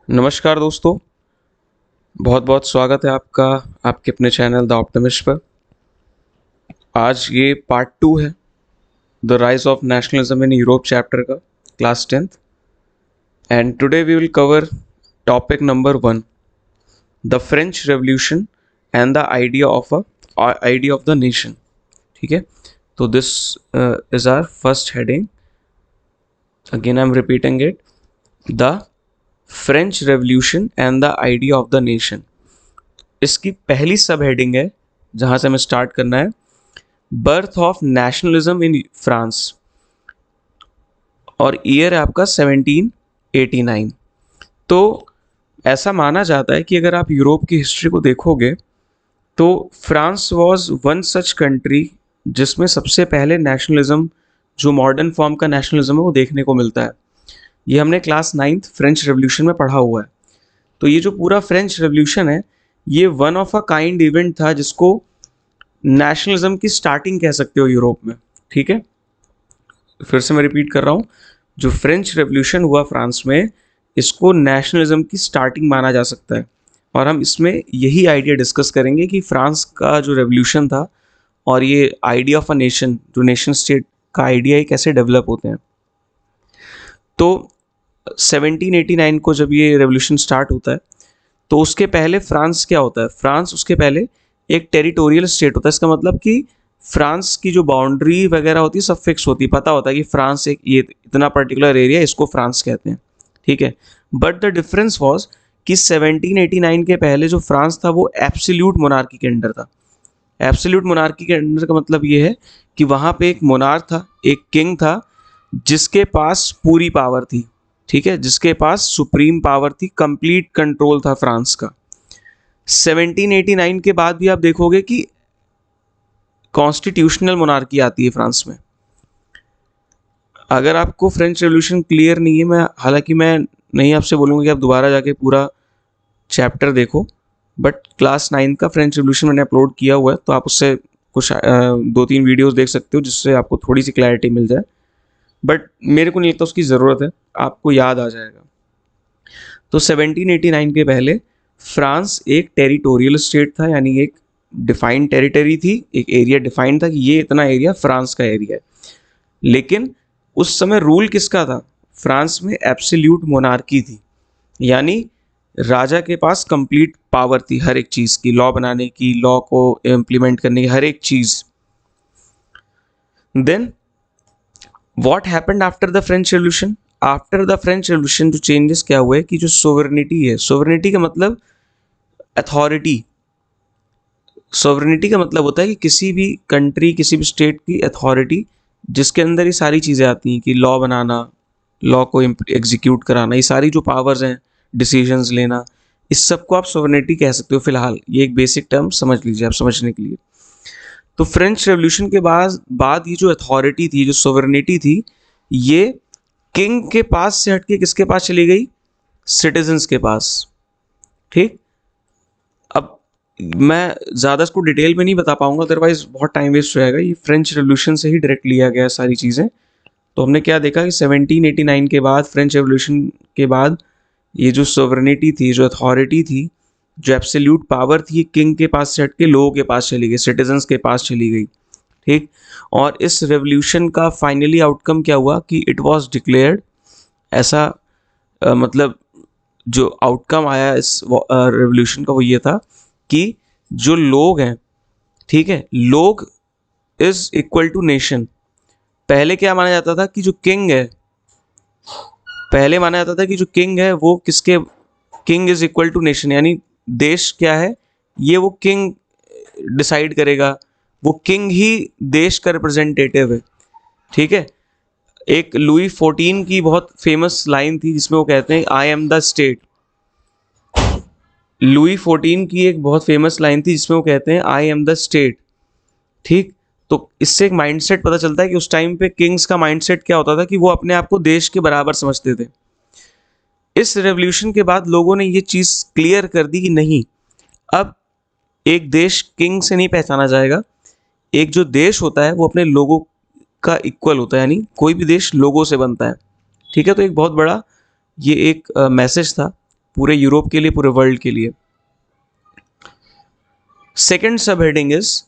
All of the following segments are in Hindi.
नमस्कार दोस्तों। बहुत बहुत स्वागत है आपका आपके अपने चैनल द ऑप्टिमिस्ट पर। आज ये पार्ट 2 है the rise of nationalism in Europe chapter का, class 10th। And today we will cover topic number 1, the French revolution and the idea of the nation. ठीक है, तो this is our first heading. Again I am repeating it, the French revolution and the idea of the nation. इसकी पहली सब हेडिंग है जहां से हमें स्टार्ट करना है, birth of nationalism in France, और ईयर है आपका 1789। तो ऐसा माना जाता है कि अगर आप यूरोप की हिस्ट्री को देखोगे तो France was one such country जिसमें सबसे पहले नेशनलिज्म, जो मॉडर्न फॉर्म का नेशनलिज्म है, वो देखने को मिलता है। ये हमने क्लास 9th फ्रेंच रेवोल्यूशन में पढ़ा हुआ है। तो ये जो पूरा फ्रेंच रेवोल्यूशन है, ये one of a kind event था जिसको नेशनलिज्म की स्टार्टिंग कह सकते हो यूरोप में। ठीक है, फिर से मैं रिपीट कर रहा हूँ, जो फ्रेंच रेवोल्यूशन हुआ फ्रांस में, इसको नेशनलिज्म की स्टार्टिंग माना जा सकता है। और हम इसमें यही आइडिया डिस्कस करेंगे कि फ्रांस का जो रेवोल्यूशन था और ये आइडिया ऑफ अ नेशन, जो नेशन स्टेट का आइडिया, ये कैसे डेवलप होते हैं। तो 1789 को जब ये रेवोल्यूशन स्टार्ट होता है, तो उसके पहले फ्रांस क्या होता है? फ्रांस उसके पहले एक टेरिटोरियल स्टेट होता है। इसका मतलब कि फ्रांस की जो बाउंड्री वगैरह होती है सब फिक्स होती है, पता होता है कि फ्रांस एक ये इतना पर्टिकुलर एरिया, इसको फ्रांस कहते हैं। ठीक है, बट द डिफरेंस वॉज कि 1789 के पहले जो फ्रांस था वो एब्सोल्यूट मोनार्की के अंडर था। एब्सोल्यूट मोनार्की के अंडर का मतलब ये है कि वहाँ पे एक मोनार्क था, एक किंग था, जिसके पास पूरी पावर थी। ठीक है, जिसके पास सुप्रीम पावर थी, कंप्लीट कंट्रोल था फ्रांस का। 1789 के बाद भी आप देखोगे कि कॉन्स्टिट्यूशनल मोनार्की आती है फ्रांस में। अगर आपको फ्रेंच रेवोल्यूशन क्लियर नहीं है, हालांकि मैं नहीं आपसे बोलूँगा कि आप दोबारा जाके पूरा चैप्टर देखो, बट क्लास 9 का फ्रेंच रेवोल्यूशन मैंने अपलोड किया हुआ है, तो आप उससे कुछ 2-3 वीडियोस देख सकते हो जिससे आपको थोड़ी सी क्लैरिटी मिल जाए। बट मेरे को नहीं लगता उसकी ज़रूरत है, आपको याद आ जाएगा। तो 1789 के पहले फ्रांस एक टेरिटोरियल स्टेट था, यानी एक डिफाइंड टेरिटरी थी, एक एरिया डिफाइंड था कि ये इतना एरिया फ्रांस का एरिया है। लेकिन उस समय रूल किसका था? फ्रांस में एब्सोल्यूट मोनार्की थी, यानी राजा के पास कंप्लीट पावर थी हर एक चीज़ की, लॉ बनाने की, लॉ को इम्प्लीमेंट करने की, हर एक चीज़। Then what happened after the French revolution? After the French revolution जो चेंजेस क्या हुए कि जो सोवरेनिटी है, सोवरेनिटी का मतलब अथॉरिटी। सोवरेनिटी का मतलब होता है कि किसी भी कंट्री, किसी भी स्टेट की अथॉरिटी, जिसके अंदर ये सारी चीज़ें आती हैं कि लॉ बनाना, लॉ को एग्जीक्यूट कराना, ये सारी जो पावर्स हैं, डिसीजंस लेना, इस सब को आप सोवरेनिटी कह सकते हो। फिलहाल ये एक बेसिक टर्म समझ लीजिए आप समझने के लिए। तो फ्रेंच रेवोल्यूशन के बाद ये जो अथॉरिटी थी, जो सोवरेनिटी थी, ये किंग के पास से हटके किसके पास चली गई? सिटीजन्स के पास। ठीक, अब मैं ज़्यादा इसको डिटेल में नहीं बता पाऊंगा, अदरवाइज बहुत टाइम वेस्ट हो जाएगा। ये फ्रेंच रेवोल्यूशन से ही डायरेक्ट लिया गया है सारी चीज़ें। तो हमने क्या देखा कि 1789 के बाद, फ्रेंच रेवोल्यूशन के बाद, ये जो सोवरेनिटी थी, जो अथॉरिटी थी, जो एब्सोल्यूट पावर थी, किंग के पास से हट के लोगों के पास चली गई, सिटीजन्स के पास चली गई। ठीक, और इस रेवोल्यूशन का फाइनली आउटकम क्या हुआ कि इट वाज डिक्लेयर्ड, ऐसा मतलब जो आउटकम आया इस रेवोल्यूशन का वो ये था कि जो लोग हैं, ठीक है, लोग इज इक्वल टू नेशन। पहले क्या माना जाता था कि जो किंग है, पहले माना जाता था कि जो किंग है वो किसके, king is equal to nation, यानी देश क्या है ये वो किंग डिसाइड करेगा, वो किंग ही देश का रिप्रेजेंटेटिव है। ठीक है, एक लुई 14 की बहुत फेमस लाइन थी जिसमें वो कहते हैं I am the state. Louis 14 की एक बहुत फेमस लाइन थी जिसमें वो कहते हैं आई एम द स्टेट। ठीक, तो इससे एक माइंडसेट पता चलता है कि उस टाइम पे किंग्स का माइंडसेट क्या होता था कि वो अपने आप को देश के बराबर समझते थे। इस रेवोल्यूशन के बाद लोगों ने ये चीज़ क्लियर कर दी कि नहीं, अब एक देश किंग से नहीं पहचाना जाएगा, एक जो देश होता है वो अपने लोगों का इक्वल होता है, यानी कोई भी देश लोगों से बनता है। ठीक है, तो एक बहुत बड़ा ये एक मैसेज था पूरे यूरोप के लिए, पूरे वर्ल्ड के लिए। सेकेंड सब heading is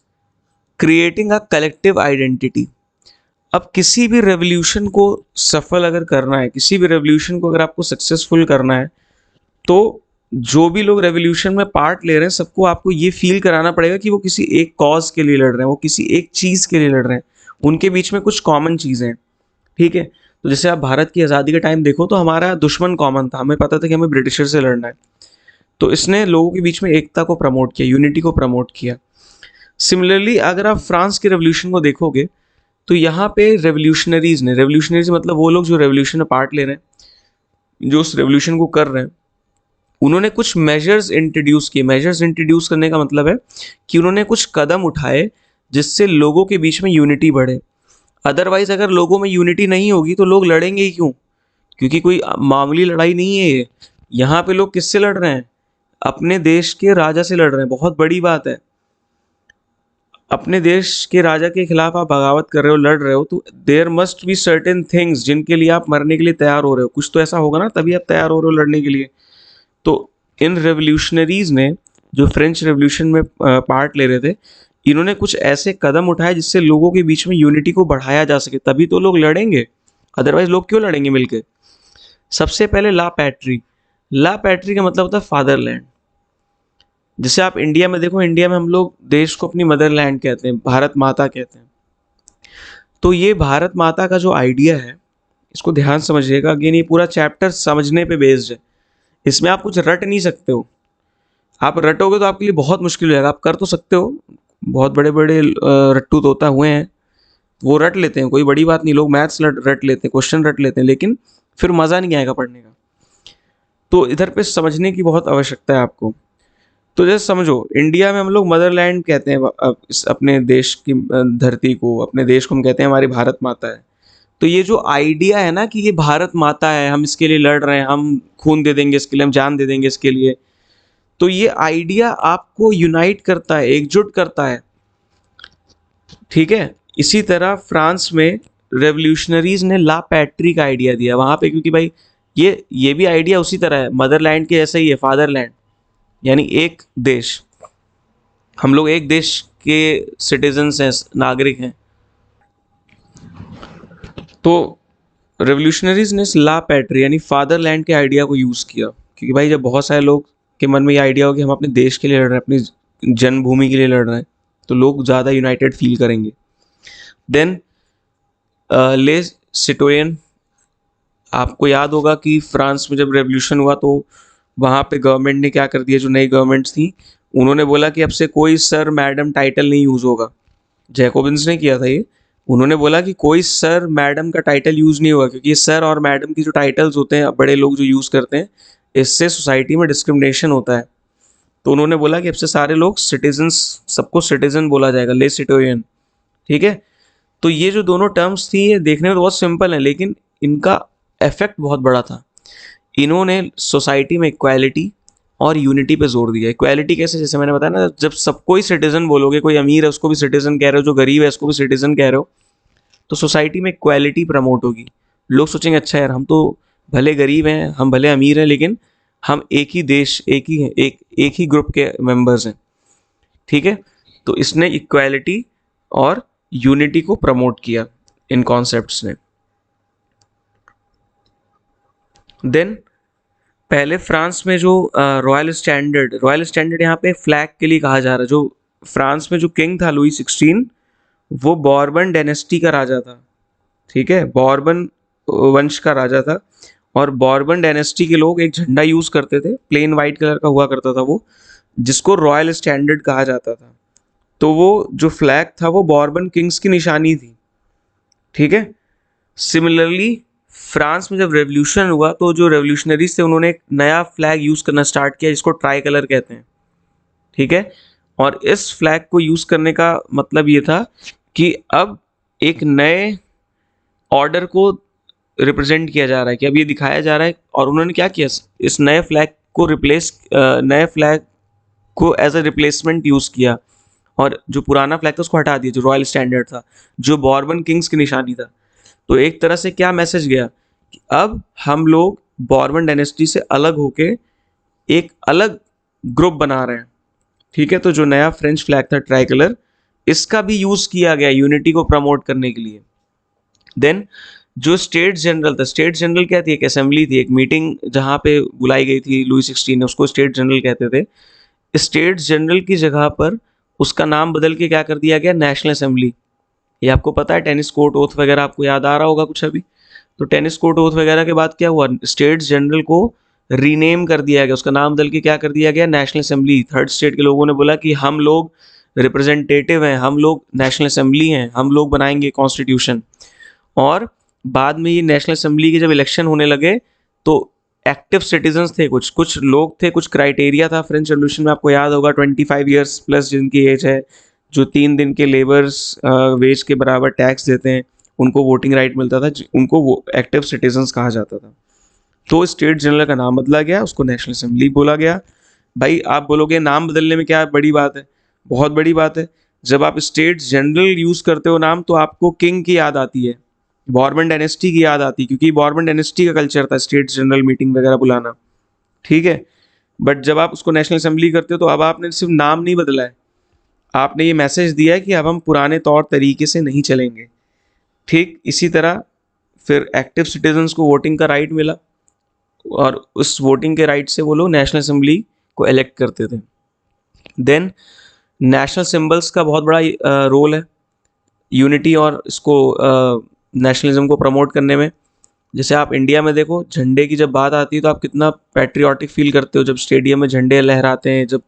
creating a collective identity. अब किसी भी रेवोल्यूशन को सफल अगर करना है, किसी भी रेवोल्यूशन को अगर आपको सक्सेसफुल करना है, तो जो भी लोग रेवोल्यूशन में पार्ट ले रहे हैं सबको आपको ये फील कराना पड़ेगा कि वो किसी एक कॉज के लिए लड़ रहे हैं, वो किसी एक चीज़ के लिए लड़ रहे हैं, उनके बीच में कुछ कॉमन चीज़ें हैं। ठीक है, तो जैसे आप भारत की आज़ादी के टाइम देखो तो हमारा दुश्मन कॉमन था, हमें पता था कि हमें ब्रिटिशर से लड़ना है, तो इसने लोगों के बीच में एकता को प्रमोट किया, यूनिटी को प्रमोट किया। सिमिलरली अगर आप फ्रांस के रेवोल्यूशन को देखोगे तो यहाँ पे रेवोल्यूशनरीज मतलब वो लोग जो रेवोल्यूशन में पार्ट ले रहे हैं, जो उस रेवोल्यूशन को कर रहे हैं, उन्होंने कुछ मेजर्स इंट्रोड्यूस किए। मेजर्स इंट्रोड्यूस करने का मतलब है कि उन्होंने कुछ कदम उठाए जिससे लोगों के बीच में यूनिटी बढ़े। अदरवाइज अगर लोगों में यूनिटी नहीं होगी तो लोग लड़ेंगे ही क्यों? क्योंकि कोई मामूली लड़ाई नहीं है ये। यहाँ पे लोग किससे लड़ रहे हैं? अपने देश के राजा से लड़ रहे हैं। बहुत बड़ी बात है, अपने देश के राजा के खिलाफ आप बगावत कर रहे हो, लड़ रहे हो, तो there must be certain things जिनके लिए आप मरने के लिए तैयार हो रहे हो। कुछ तो ऐसा होगा ना, तभी आप तैयार हो रहे हो लड़ने के लिए। तो इन रेवोल्यूशनरीज ने, जो फ्रेंच रेवोल्यूशन में पार्ट ले रहे थे, इन्होंने कुछ ऐसे कदम उठाए जिससे लोगों के बीच में यूनिटी को बढ़ाया जा सके, तभी तो लोग लड़ेंगे। अदरवाइज लोग क्यों लड़ेंगे मिलके? सबसे पहले ला पैट्री। ला पैट्री का मतलब होता है फादरलैंड। जैसे आप इंडिया में देखो, इंडिया में हम लोग देश को अपनी मदरलैंड कहते हैं, भारत माता कहते हैं। तो ये भारत माता का जो आइडिया है, इसको ध्यान समझिएगा। अगेन ये पूरा चैप्टर समझने पे बेस्ड है, इसमें आप कुछ रट नहीं सकते हो। आप रटोगे तो आपके लिए बहुत मुश्किल हो जाएगा। आप कर तो सकते हो, बहुत बड़े बड़े रट्टू तोता हुए हैं, वो रट लेते हैं, कोई बड़ी बात नहीं। लोग मैथ्स रट लेते हैं, क्वेश्चन रट लेते हैं, लेकिन फिर मज़ा नहीं आएगा पढ़ने का। तो इधर पे समझने की बहुत आवश्यकता है आपको। तो जैसे समझो, इंडिया में हम लोग मदरलैंड कहते हैं अपने देश की धरती को, अपने देश को हम कहते हैं हमारी भारत माता है। तो ये जो आइडिया है ना कि ये भारत माता है, हम इसके लिए लड़ रहे हैं, हम खून दे देंगे इसके लिए, हम जान दे देंगे इसके लिए, तो ये आइडिया आपको यूनाइट करता है, एकजुट करता है। ठीक है, इसी तरह फ्रांस में रेवोल्यूशनरीज ने ला पैट्री का आइडिया दिया वहाँ पे, क्योंकि भाई ये भी आइडिया उसी तरह है, मदरलैंड के जैसा ही है, फादरलैंड यानी एक देश। हम लोग एक देश के सिटीजन्स हैं, नागरिक हैं। तो रेवोल्यूशनरीज ने ला पैट्री यानी फादरलैंड के आइडिया को यूज़ किया, क्योंकि भाई जब बहुत सारे लोग के मन में ये आइडिया हो कि हम अपने देश के लिए लड़ रहे हैं, अपनी जन्मभूमि के लिए लड़ रहे हैं, तो लोग ज़्यादा यूनाइटेड फील करेंगे। देन ले सिटोयन, आपको याद होगा कि फ्रांस में जब रेवोल्यूशन हुआ तो वहाँ पे गवर्नमेंट ने क्या कर दिया, जो नई गवर्नमेंट्स थी उन्होंने बोला कि अब से कोई सर मैडम टाइटल नहीं यूज़ होगा। जैकोबिन्स ने किया था ये। उन्होंने बोला कि कोई सर मैडम का टाइटल यूज़ नहीं होगा, क्योंकि ये सर और मैडम की जो टाइटल्स होते हैं बड़े लोग जो यूज़ करते हैं, इससे सोसाइटी में डिस्क्रिमिनेशन होता है। तो उन्होंने बोला कि अब से सारे लोग सिटीजन्स, सबको सिटीजन बोला जाएगा, ले सिटोयन। ठीक है, तो ये जो दोनों टर्म्स थी ये देखने में तो बहुत सिंपल है, लेकिन इनका इफेक्ट बहुत बड़ा था। इन्होंने सोसाइटी में इक्वालिटी और यूनिटी पे जोर दिया। इक्वालिटी कैसे? जैसे मैंने बताया ना, जब सबको ही सिटीजन बोलोगे, कोई अमीर है उसको भी सिटीजन कह रहे हो, जो गरीब है उसको भी सिटीजन कह रहे हो, तो सोसाइटी में इक्वालिटी प्रमोट होगी। लोग सोचेंगे अच्छा यार, हम तो भले गरीब हैं, हम भले अमीर हैं, लेकिन हम एक ही देश, एक ही ग्रुप के मेंबर्स हैं। ठीक है, तो इसने इक्वालिटी और यूनिटी को प्रमोट किया इन कॉन्सेप्ट्स ने। देन पहले फ्रांस में जो रॉयल स्टैंडर्ड यहाँ पे फ्लैग के लिए कहा जा रहा है। जो फ्रांस में जो किंग था लुई 16, वो बॉर्बन डायनेस्टी का राजा था। ठीक है, बॉर्बन वंश का राजा था, और बॉर्बन डायनेस्टी के लोग एक झंडा यूज़ करते थे, प्लेन वाइट कलर का हुआ करता था वो, जिसको रॉयल स्टैंडर्ड कहा जाता था। तो वो जो फ्लैग था वो बॉर्बन किंग्स की निशानी थी। ठीक है, सिमिलरली फ्रांस में जब रेवोल्यूशन हुआ तो जो रेवोल्यूशनरीज थे उन्होंने एक नया फ्लैग यूज़ करना स्टार्ट किया, जिसको ट्राई कलर कहते हैं। ठीक है, और इस फ्लैग को यूज़ करने का मतलब ये था कि अब एक नए ऑर्डर को रिप्रेजेंट किया जा रहा है, कि अब ये दिखाया जा रहा है। और उन्होंने क्या किया, इस नए फ्लैग को एज अ रिप्लेसमेंट यूज़ किया, और जो पुराना फ्लैग था उसको हटा दिया, जो रॉयल स्टैंडर्ड था, जो बॉर्बन किंग्स की निशानी था। तो एक तरह से क्या मैसेज गया कि अब हम लोग बॉर्बन डायनेस्टी से अलग होके एक अलग ग्रुप बना रहे हैं, ठीक है। तो जो नया फ्रेंच फ्लैग था ट्राई कलर, इसका भी यूज किया गया यूनिटी को प्रमोट करने के लिए। देन जो स्टेट जनरल था, स्टेट जनरल क्या थी, एक असेंबली थी, एक मीटिंग जहाँ पे बुलाई गई थी लुई 16 ने, उसको स्टेट जनरल कहते थे। स्टेट जनरल की जगह पर उसका नाम बदल के क्या कर दिया गया, नेशनल असेंबली। ये आपको पता है, टेनिस कोर्ट ओथ वगैरह आपको याद आ रहा होगा कुछ अभी। तो टेनिस कोर्ट ओथ वगैरह के बाद क्या हुआ, स्टेट जनरल को रीनेम कर दिया गया, उसका नाम बदल के क्या कर दिया गया, नेशनल असेंबली। थर्ड स्टेट के लोगों ने बोला कि हम लोग रिप्रेजेंटेटिव हैं, हम लोग नेशनल असेंबली हैं, हम लोग बनाएंगे कॉन्स्टिट्यूशन। और बाद में ये नेशनल असेंबली के जब इलेक्शन होने लगे तो एक्टिव सिटीजन्स थे, कुछ कुछ लोग थे, कुछ क्राइटेरिया था फ्रेंच रेवोल्यूशन में, आपको याद होगा 25 ईयर्स प्लस जिनकी एज है, जो 3 दिन के लेबर्स वेज के बराबर टैक्स देते हैं, उनको वोटिंग राइट मिलता था, उनको वो एक्टिव सिटीजन्स कहा जाता था। तो स्टेट जनरल का नाम बदला गया, उसको नेशनल असेंबली बोला गया। भाई आप बोलोगे नाम बदलने में क्या बड़ी बात है, बहुत बड़ी बात है। जब आप स्टेट जनरल यूज करते हो नाम, तो आपको किंग की याद आती है, बॉर्बन डायनेस्टी की याद आती है, क्योंकि बॉर्बन डायनेस्टी का कल्चर था स्टेट जनरल मीटिंग वगैरह बुलाना, ठीक है। बट जब आप उसको नेशनल असेंबली करते हो, तो अब आपने सिर्फ नाम नहीं बदला है, आपने ये मैसेज दिया है कि अब हम पुराने तौर तरीके से नहीं चलेंगे। ठीक इसी तरह फिर एक्टिव सिटीजन्स को वोटिंग का राइट मिला, और उस वोटिंग के राइट से वो लोग नेशनल असेंबली को इलेक्ट करते थे। देन नेशनल सिंबल्स का बहुत बड़ा रोल है यूनिटी और इसको नेशनलिज्म को प्रमोट करने में। जैसे आप इंडिया में देखो, झंडे की जब बात आती है तो आप कितना पैट्रियाटिक फील करते हो, जब स्टेडियम में झंडे लहराते हैं, जब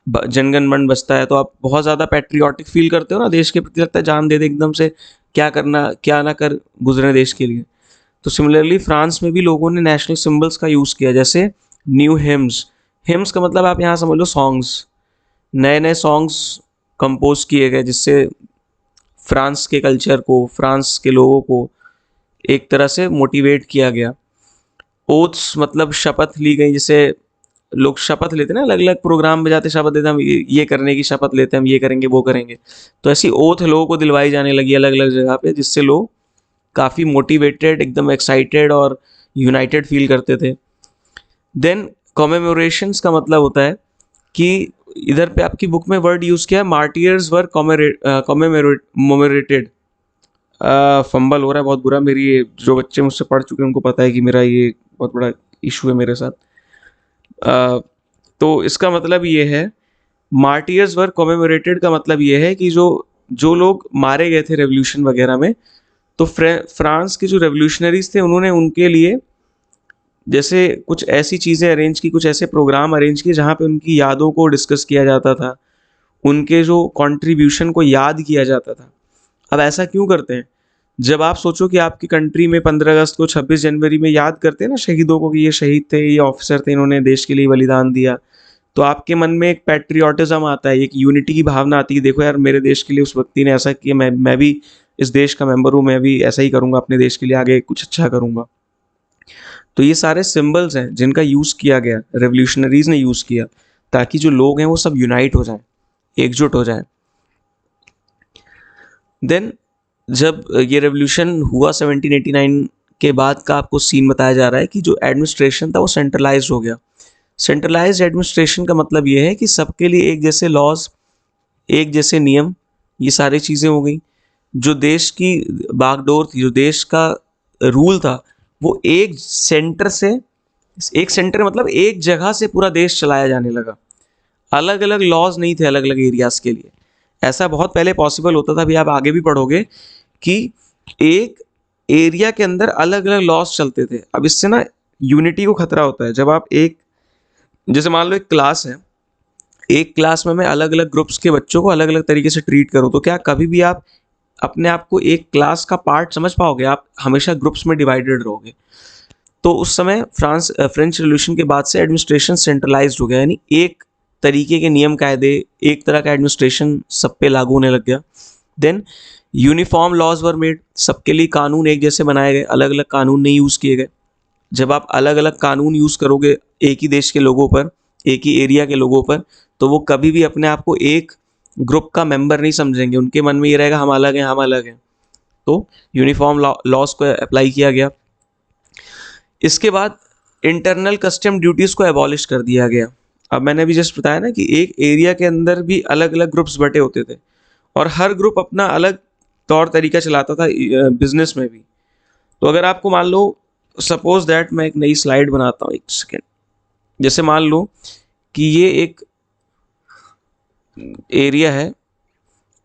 जनगण मन बजता है, तो आप बहुत ज़्यादा पैट्रियाटिक फील करते हो ना, देश के प्रति लगता है जान दे दे एकदम से, क्या करना क्या ना कर गुजरे देश के लिए। तो सिमिलरली फ्रांस में भी लोगों ने नेशनल सिंबल्स का यूज़ किया, जैसे न्यू हिम्स। हिम्स का मतलब आप यहाँ समझ लो सॉन्ग्स, नए नए सॉन्ग्स कंपोज किए गए, जिससे फ्रांस के कल्चर को, फ्रांस के लोगों को एक तरह से मोटिवेट किया गया। ओथ्स मतलब शपथ ली गई, जैसे लोग शपथ लेते हैं ना, अलग अलग प्रोग्राम में जाते शपथ लेते हैं, हम ये करने की शपथ लेते हैं, हम ये करेंगे वो करेंगे। तो ऐसी ओथ लोगों को दिलवाई जाने लगी अलग अलग जगह पे, जिससे लोग काफ़ी मोटिवेटेड, एकदम एक्साइटेड और यूनाइटेड फील करते थे। देन कॉमेमोरेशंस का मतलब होता है कि इधर पे आपकी बुक में वर्ड यूज़ किया है, मार्टियर्स वर कॉमेमोरेटेड। फंबल हो रहा है बहुत बुरा, मेरी ये जो बच्चे मुझसे पढ़ चुके हैं उनको पता है कि मेरा ये बहुत बड़ा इशू है मेरे साथ। तो इसका मतलब ये है, मार्टियर्स वर कॉमेमोरेटेड का मतलब ये है कि जो जो लोग मारे गए थे रेवोल्यूशन वगैरह में, तो फ्रांस के जो रेवोल्यूशनरीज थे उन्होंने उनके लिए जैसे कुछ ऐसी चीज़ें अरेंज की, कुछ ऐसे प्रोग्राम अरेंज किए जहाँ पे उनकी यादों को डिस्कस किया जाता था, उनके जो कंट्रीब्यूशन को याद किया जाता था। अब ऐसा क्यों करते हैं, जब आप सोचो कि आपकी कंट्री में 15 अगस्त को, 26 जनवरी में याद करते हैं ना शहीदों को, कि ये शहीद थे, ये ऑफिसर थे, इन्होंने देश के लिए बलिदान दिया, तो आपके मन में एक पैट्रियाटिज्म आता है, एक यूनिटी की भावना आती है, देखो यार मेरे देश के लिए उस व्यक्ति ने ऐसा किया, मैं भी इस देश का मेंबर हूँ, मैं भी ऐसा ही करूँगा, अपने देश के लिए आगे कुछ अच्छा करूँगा। तो ये सारे सिंबल्स हैं जिनका यूज़ किया गया, रेवोल्यूशनरीज ने यूज़ किया, ताकि जो लोग हैं वो सब यूनाइट हो जाएं, एकजुट हो जाएं। देन जब ये रेवोल्यूशन हुआ 1789 के बाद का आपको सीन बताया जा रहा है कि जो एडमिनिस्ट्रेशन था वो सेंट्रलाइज हो गया। सेंट्रलाइज्ड एडमिनिस्ट्रेशन का मतलब ये है कि सबके लिए एक जैसे लॉज, एक जैसे नियम, ये सारी चीज़ें हो गई। जो देश की बागडोर थी, जो देश का रूल था, वो एक सेंटर से, एक सेंटर मतलब एक जगह से पूरा देश चलाया जाने लगा। अलग अलग लॉज नहीं थे अलग अलग एरियाज़ के लिए। ऐसा बहुत पहले पॉसिबल होता था, अभी आप आगे भी पढ़ोगे कि एक एरिया के अंदर अलग अलग लॉज चलते थे। अब इससे ना यूनिटी को खतरा होता है। जब आप एक, जैसे मान लो एक क्लास है, एक क्लास में मैं अलग अलग ग्रुप्स के बच्चों को अलग अलग तरीके से ट्रीट करूँ, तो क्या कभी भी आप अपने आप को एक क्लास का पार्ट समझ पाओगे? आप हमेशा ग्रुप्स में डिवाइडेड रहोगे। तो उस समय फ्रेंच रेवोल्यूशन के बाद से एडमिनिस्ट्रेशन सेंट्रलाइज्ड हो गया, यानी एक तरीके के नियम कायदे, एक तरह का एडमिनिस्ट्रेशन सब पे लागू होने लग गया। Then uniform laws were made, सबके लिए कानून एक जैसे बनाए गए, अलग अलग कानून नहीं यूज़ किए गए। जब आप अलग अलग कानून यूज़ करोगे एक ही देश के लोगों पर, एक ही एरिया के लोगों पर, तो वो कभी भी अपने आप को एक ग्रुप का मेंबर नहीं समझेंगे, उनके मन में ये रहेगा हम अलग हैं, हम अलग हैं। तो यूनिफॉर्म लॉज को अप्लाई किया गया। इसके बाद इंटरनल कस्टम ड्यूटीज को एबॉलिश कर दिया गया। अब मैंने अभी जस्ट बताया ना कि एक एरिया के अंदर भी अलग अलग ग्रुप्स बटे होते थे और हर ग्रुप अपना अलग तौर तरीका चलाता था बिजनेस में भी। तो अगर आपको मान लो, सपोज दैट मैं एक नई स्लाइड बनाता हूँ, एक सेकेंड। जैसे मान लो कि ये एक एरिया है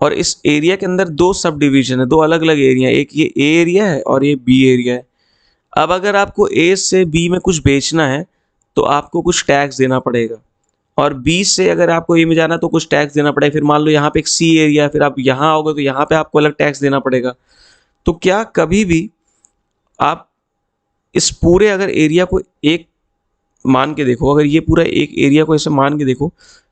और इस एरिया के अंदर दो सब डिवीजन है, दो अलग अलग एरिया, एक ये ए एरिया है और ये बी एरिया है। अब अगर आपको ए से बी में कुछ बेचना है तो आपको कुछ टैक्स देना पड़ेगा, और बी से अगर आपको ए में जाना तो कुछ टैक्स देना पड़ेगा। फिर मान लो यहाँ पे एक सी एरिया है, फिर आप यहाँ आओगे तो यहाँ पे आपको अलग टैक्स देना पड़ेगा। तो क्या कभी भी आप इस पूरे अगर एरिया को एक मान के देखो, अगर ये पूरा एक एरिया को ऐसे मान के देखो,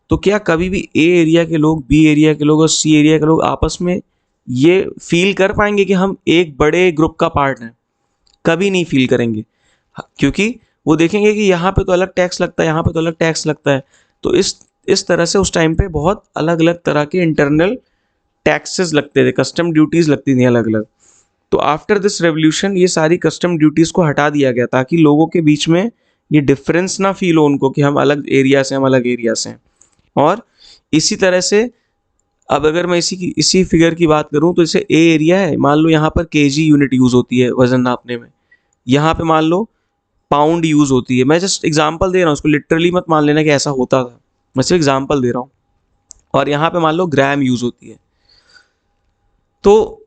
तो क्या कभी भी ए एरिया के लोग, बी एरिया के लोग और सी एरिया के लोग आपस में ये फील कर पाएंगे कि हम एक बड़े ग्रुप का पार्ट हैं? कभी नहीं फील करेंगे, क्योंकि वो देखेंगे कि यहाँ पे तो अलग टैक्स लगता है, यहाँ पे तो अलग टैक्स लगता है। तो इस तरह से उस टाइम पे बहुत अलग अलग तरह के इंटरनल टैक्सेस लगते थे, कस्टम ड्यूटीज लगती थी अलग अलग। तो आफ्टर दिस रेवोल्यूशन ये सारी कस्टम ड्यूटीज को हटा दिया गया ताकि लोगों के बीच में ये डिफरेंस ना फील हो उनको कि हम अलग एरिया से, हम अलग एरिया से हैं। और इसी तरह से अब अगर मैं इसी फिगर की बात करूं तो जैसे ए एरिया है, मान लो यहाँ पर केजी यूनिट यूज होती है वजन नापने में, यहाँ पे मान लो पाउंड यूज होती है। मैं जस्ट एग्जांपल दे रहा हूँ, उसको लिटरली मत मान लेना कि ऐसा होता था, मैं सिर्फ एग्जांपल दे रहा हूँ। और यहाँ पे मान लो ग्राम यूज होती है। तो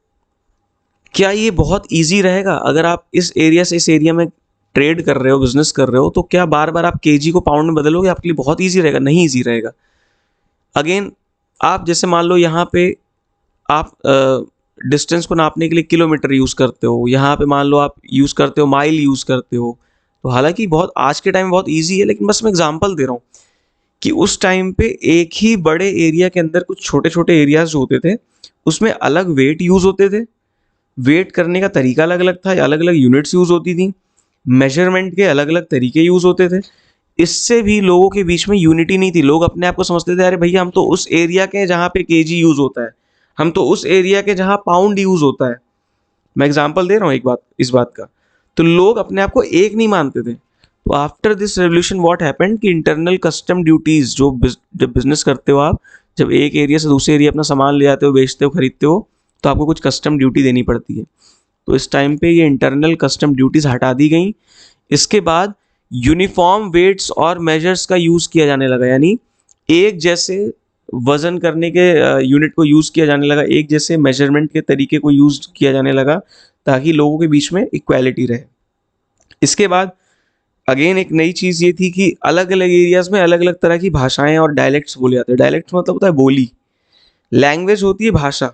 क्या ये बहुत ईजी रहेगा अगर आप इस एरिया से इस एरिया में ट्रेड कर रहे हो, बिजनेस कर रहे हो, तो क्या बार बार आप केजी को पाउंड में बदलोगे? आपके लिए बहुत ईजी रहेगा? नहीं ईजी रहेगा। अगेन आप जैसे मान लो यहाँ पे आप डिस्टेंस को नापने के लिए किलोमीटर यूज़ करते हो, यहाँ पे मान लो आप यूज़ करते हो माइल यूज़ करते हो। तो हालांकि बहुत आज के टाइम में बहुत ईजी है, लेकिन बस मैं एग्जांपल दे रहा हूँ कि उस टाइम पे एक ही बड़े एरिया के अंदर कुछ छोटे छोटे एरियाज जो होते थे उसमें अलग वेट यूज़ होते थे, वेट करने का तरीका अलग अलग था, अलग अलग यूनिट्स यूज़ होती थी, मेजरमेंट के अलग अलग तरीके यूज़ होते थे। इससे भी लोगों के बीच में यूनिटी नहीं थी। लोग अपने आप को समझते थे अरे भैया हम तो उस एरिया के जहाँ पे केजी यूज़ होता है, हम तो उस एरिया के जहाँ पाउंड यूज़ होता है। मैं एग्जांपल दे रहा हूँ एक बात, इस बात का। तो लोग अपने आप को एक नहीं मानते थे। तो after this revolution what happened कि इंटरनल कस्टम ड्यूटीज जब बिजनेस करते हो आप, जब एक एरिया से दूसरे एरिया अपना सामान ले जाते हो, बेचते हो, खरीदते हो, तो आपको कुछ कस्टम ड्यूटी देनी पड़ती है। तो इस टाइम पे ये इंटरनल कस्टम ड्यूटीज हटा दी गई। इसके बाद यूनिफॉर्म वेट्स और मेजर्स का यूज़ किया जाने लगा, यानी एक जैसे वजन करने के यूनिट को यूज़ किया जाने लगा, एक जैसे मेजरमेंट के तरीके को यूज़ किया जाने लगा ताकि लोगों के बीच में इक्वालिटी रहे। इसके बाद अगेन एक नई चीज़ ये थी कि अलग अलग एरियाज़ में अलग अलग तरह की भाषाएं और डायलेक्ट्स बोले जाते हैं। डायलेक्ट्स मतलब होता है बोली, लैंग्वेज होती है भाषा।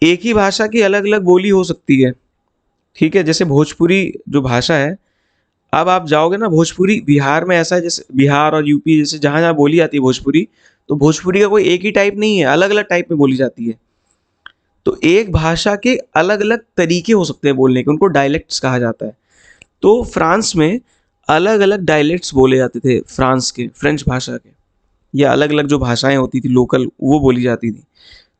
एक ही भाषा की अलग अलग बोली हो सकती है, ठीक है। जैसे भोजपुरी जो भाषा है, अब आप जाओगे ना भोजपुरी, बिहार में ऐसा है, जैसे बिहार और यूपी जैसे जहाँ जहाँ बोली जाती है भोजपुरी, तो भोजपुरी का कोई एक ही टाइप नहीं है, अलग अलग टाइप में बोली जाती है। तो एक भाषा के अलग अलग तरीके हो सकते हैं बोलने के, उनको डायलेक्ट्स कहा जाता है। तो फ्रांस में अलग अलग डायलेक्ट्स बोले जाते थे, फ्रांस के, फ्रेंच भाषा के, या अलग अलग जो भाषाएं होती थी लोकल वो बोली जाती थी।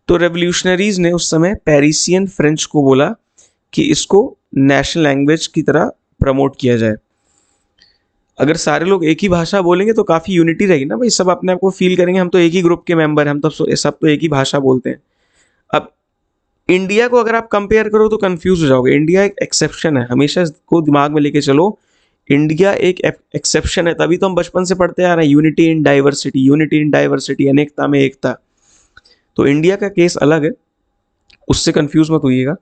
तो रेवोल्यूशनरीज ने उस समय पेरिसियन फ्रेंच को बोला कि इसको नेशनल लैंग्वेज की तरह प्रमोट किया जाए। अगर सारे लोग एक ही भाषा बोलेंगे तो काफ़ी यूनिटी रहेगी ना भाई, सब अपने आप को फील करेंगे हम तो एक ही ग्रुप के मेंबर हैं, हम तो सब तो एक ही भाषा बोलते हैं। अब इंडिया को अगर आप कंपेयर करो तो कंफ्यूज हो जाओगे। इंडिया एक एक्सेप्शन है, हमेशा इसको दिमाग में लेके चलो। इंडिया एक एक्सेप्शन है, तभी तो हम बचपन से पढ़ते आ रहे हैं unity in diversity, unity in diversity, अनेकता में एकता। तो इंडिया का केस अलग है, उससे कंफ्यूज मत होइएगा।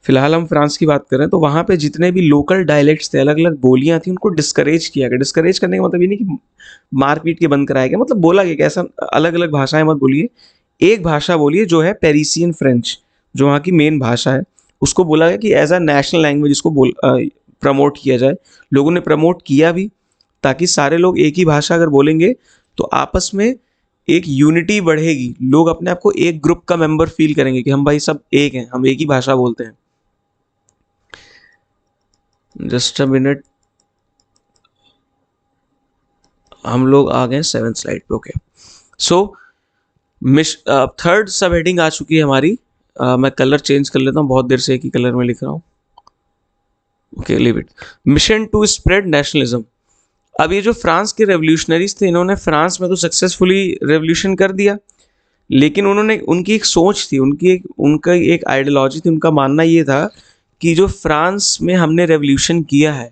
फिलहाल हम फ्रांस की बात करें तो वहाँ पे जितने भी लोकल डायलेक्ट्स थे, अलग अलग बोलियाँ थी, उनको डिस्करेज किया गया। डिस्करेज करने का मतलब ये नहीं कि मार पीट के बंद कराया गया, मतलब बोला गया कि ऐसा अलग अलग भाषाएं मत बोलिए, एक भाषा बोलिए जो है पेरिसियन फ्रेंच, जो वहाँ की मेन भाषा है। उसको बोला गया कि एज अ नेशनल लैंग्वेज इसको प्रमोट किया जाए। लोगों ने प्रमोट किया भी, ताकि सारे लोग एक ही भाषा अगर बोलेंगे तो आपस में एक यूनिटी बढ़ेगी, लोग अपने आप को एक ग्रुप का मेंबर फील करेंगे कि हम भाई सब एक हैं, हम एक ही भाषा बोलते हैं। जस्ट अ मिनट, हम लोग आ गए 7th स्लाइड पे। ओके, सो थर्ड सब हेडिंग आ चुकी है हमारी। मैं कलर चेंज कर लेता हूँ, बहुत देर से एक ही कलर में लिख रहा हूँ। Okay, leave it. Mission to spread nationalism. अब ये जो फ्रांस के रेवोल्यूशनरीज थे, इन्होंने फ्रांस में तो सक्सेसफुली रेवोल्यूशन कर दिया, लेकिन उन्होंने उनकी एक सोच थी, उनका एक आइडियोलॉजी थी, उनका मानना ये था कि जो फ्रांस में हमने रेवोल्यूशन किया है,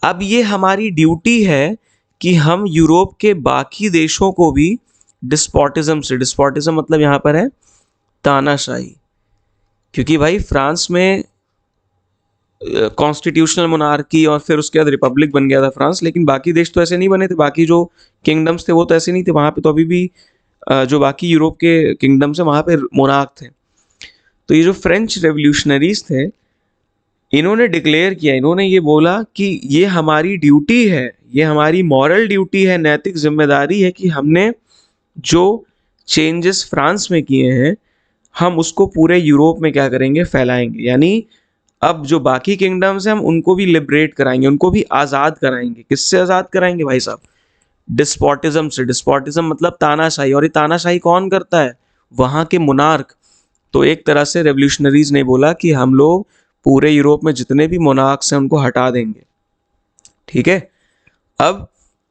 अब ये हमारी ड्यूटी है कि हम यूरोप के बाकी देशों को भी डिस्पोटिज्म मतलब यहाँ पर है तानाशाही, क्योंकि भाई फ्रांस में कॉन्स्टिट्यूशनल मोनार्की और फिर उसके बाद रिपब्लिक बन गया था फ्रांस, लेकिन बाकी देश तो ऐसे नहीं बने थे, बाकी जो किंगडम्स थे वो तो ऐसे नहीं थे, वहाँ पे तो अभी भी जो बाकी यूरोप के किंगडम्स है वहाँ पे मोनार्क थे। तो ये जो फ्रेंच रेवोल्यूशनरीज थे, इन्होंने डिक्लेयर किया, इन्होंने ये बोला कि ये हमारी ड्यूटी है, ये हमारी मॉरल ड्यूटी है, नैतिक जिम्मेदारी है कि हमने जो चेंजेस फ्रांस में किए हैं हम उसको पूरे यूरोप में क्या करेंगे, फैलाएंगे। यानी अब जो बाकी किंगडम्स हैं हम उनको भी लिबरेट कराएंगे, उनको भी आज़ाद कराएंगे। किससे आज़ाद कराएंगे भाई साहब? डिस्पोटिज्म से। डिस्पोटिज्म मतलब तानाशाही, और ये तानाशाही कौन करता है? वहाँ के मोनार्क। तो एक तरह से रेवोल्यूशनरीज ने बोला कि हम लोग पूरे यूरोप में जितने भी मोनार्क्स हैं उनको हटा देंगे। ठीक है, अब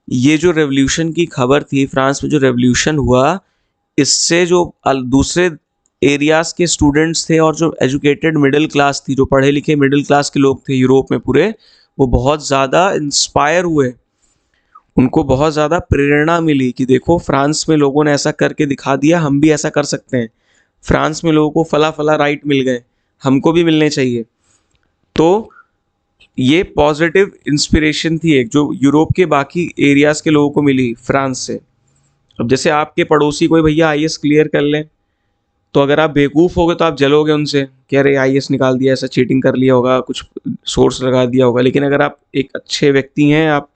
ये जो रेवोल्यूशन की खबर थी, फ्रांस में जो रेवोल्यूशन हुआ, इससे जो दूसरे एरियाज के स्टूडेंट्स थे और जो एजुकेटेड मिडिल क्लास थी, जो पढ़े लिखे मिडिल क्लास के लोग थे यूरोप में पूरे, वो बहुत ज़्यादा इंस्पायर हुए, उनको बहुत ज़्यादा प्रेरणा मिली कि देखो फ्रांस में लोगों ने ऐसा करके दिखा दिया, हम भी ऐसा कर सकते हैं। फ्रांस में लोगों को फला फला राइट मिल गए, हमको भी मिलने चाहिए। तो ये पॉजिटिव इंस्पिरेशन थी एक, जो यूरोप के बाकी एरियाज़ के लोगों को मिली फ्रांस से। अब जैसे आपके पड़ोसी कोई भैया आईएएस क्लियर कर लें, तो अगर आप बेवकूफ़ हो गए तो आप जलोगे उनसे कि अरे आईएएस निकाल दिया, ऐसा चीटिंग कर लिया होगा, कुछ सोर्स लगा दिया होगा। लेकिन अगर आप एक अच्छे व्यक्ति हैं, आप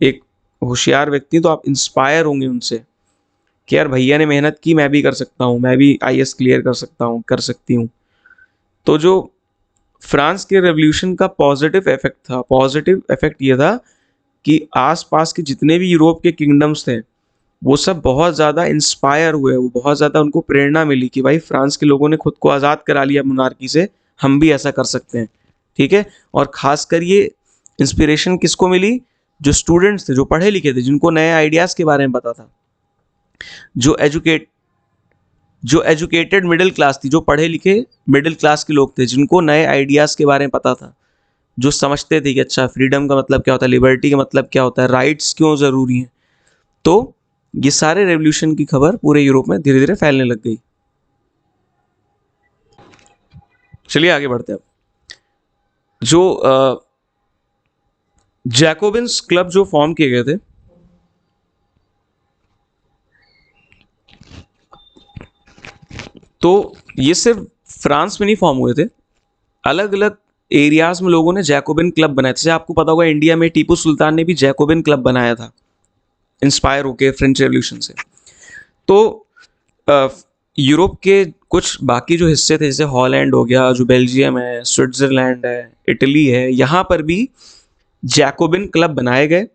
एक होशियार व्यक्ति हैं, तो आप इंस्पायर होंगे उनसे कि यार भैया ने मेहनत की, मैं भी कर सकता हूँ, मैं भी आईएएस क्लियर कर सकता हूँ, कर सकती हूँ। तो जो फ्रांस के रेवोल्यूशन का पॉजिटिव इफेक्ट था, पॉजिटिव इफेक्ट ये था कि आसपास के जितने भी यूरोप के किंगडम्स थे वो सब बहुत ज़्यादा इंस्पायर हुए, वो बहुत ज़्यादा उनको प्रेरणा मिली कि भाई फ्रांस के लोगों ने खुद को आज़ाद करा लिया मोनार्की से, हम भी ऐसा कर सकते हैं। ठीक है, और ख़ासकर ये इंस्पिरेशन किसको मिली? जो स्टूडेंट्स थे, जो पढ़े लिखे थे, जिनको नए आइडियाज़ के बारे में पता था, जो एजुकेटेड मिडिल क्लास थी, जो पढ़े लिखे मिडिल क्लास के लोग थे, जिनको नए आइडियाज़ के बारे में पता था, जो समझते थे कि अच्छा फ्रीडम का मतलब क्या होता है, लिबर्टी का मतलब क्या होता है, राइट्स क्यों ज़रूरी हैं। तो ये सारे रेवोल्यूशन की खबर पूरे यूरोप में धीरे धीरे फैलने लग गई। चलिए आगे बढ़ते हैं। जो जैकोबिन्स क्लब जो फॉर्म किए गए थे, तो ये सिर्फ फ्रांस में नहीं फॉर्म हुए थे, अलग अलग एरियाज में लोगों ने जैकोबिन क्लब बनाए थे। जैसे आपको पता होगा इंडिया में टीपू सुल्तान ने भी जैकोबिन क्लब बनाया था, इंस्पायर होके फ्रेंच रेवोल्यूशन से। तो यूरोप के कुछ बाकी जो हिस्से थे, जैसे हॉलैंड हो गया, जो बेल्जियम है, स्विट्जरलैंड है, इटली है, यहाँ पर भी जैकोबिन क्लब बनाए गए।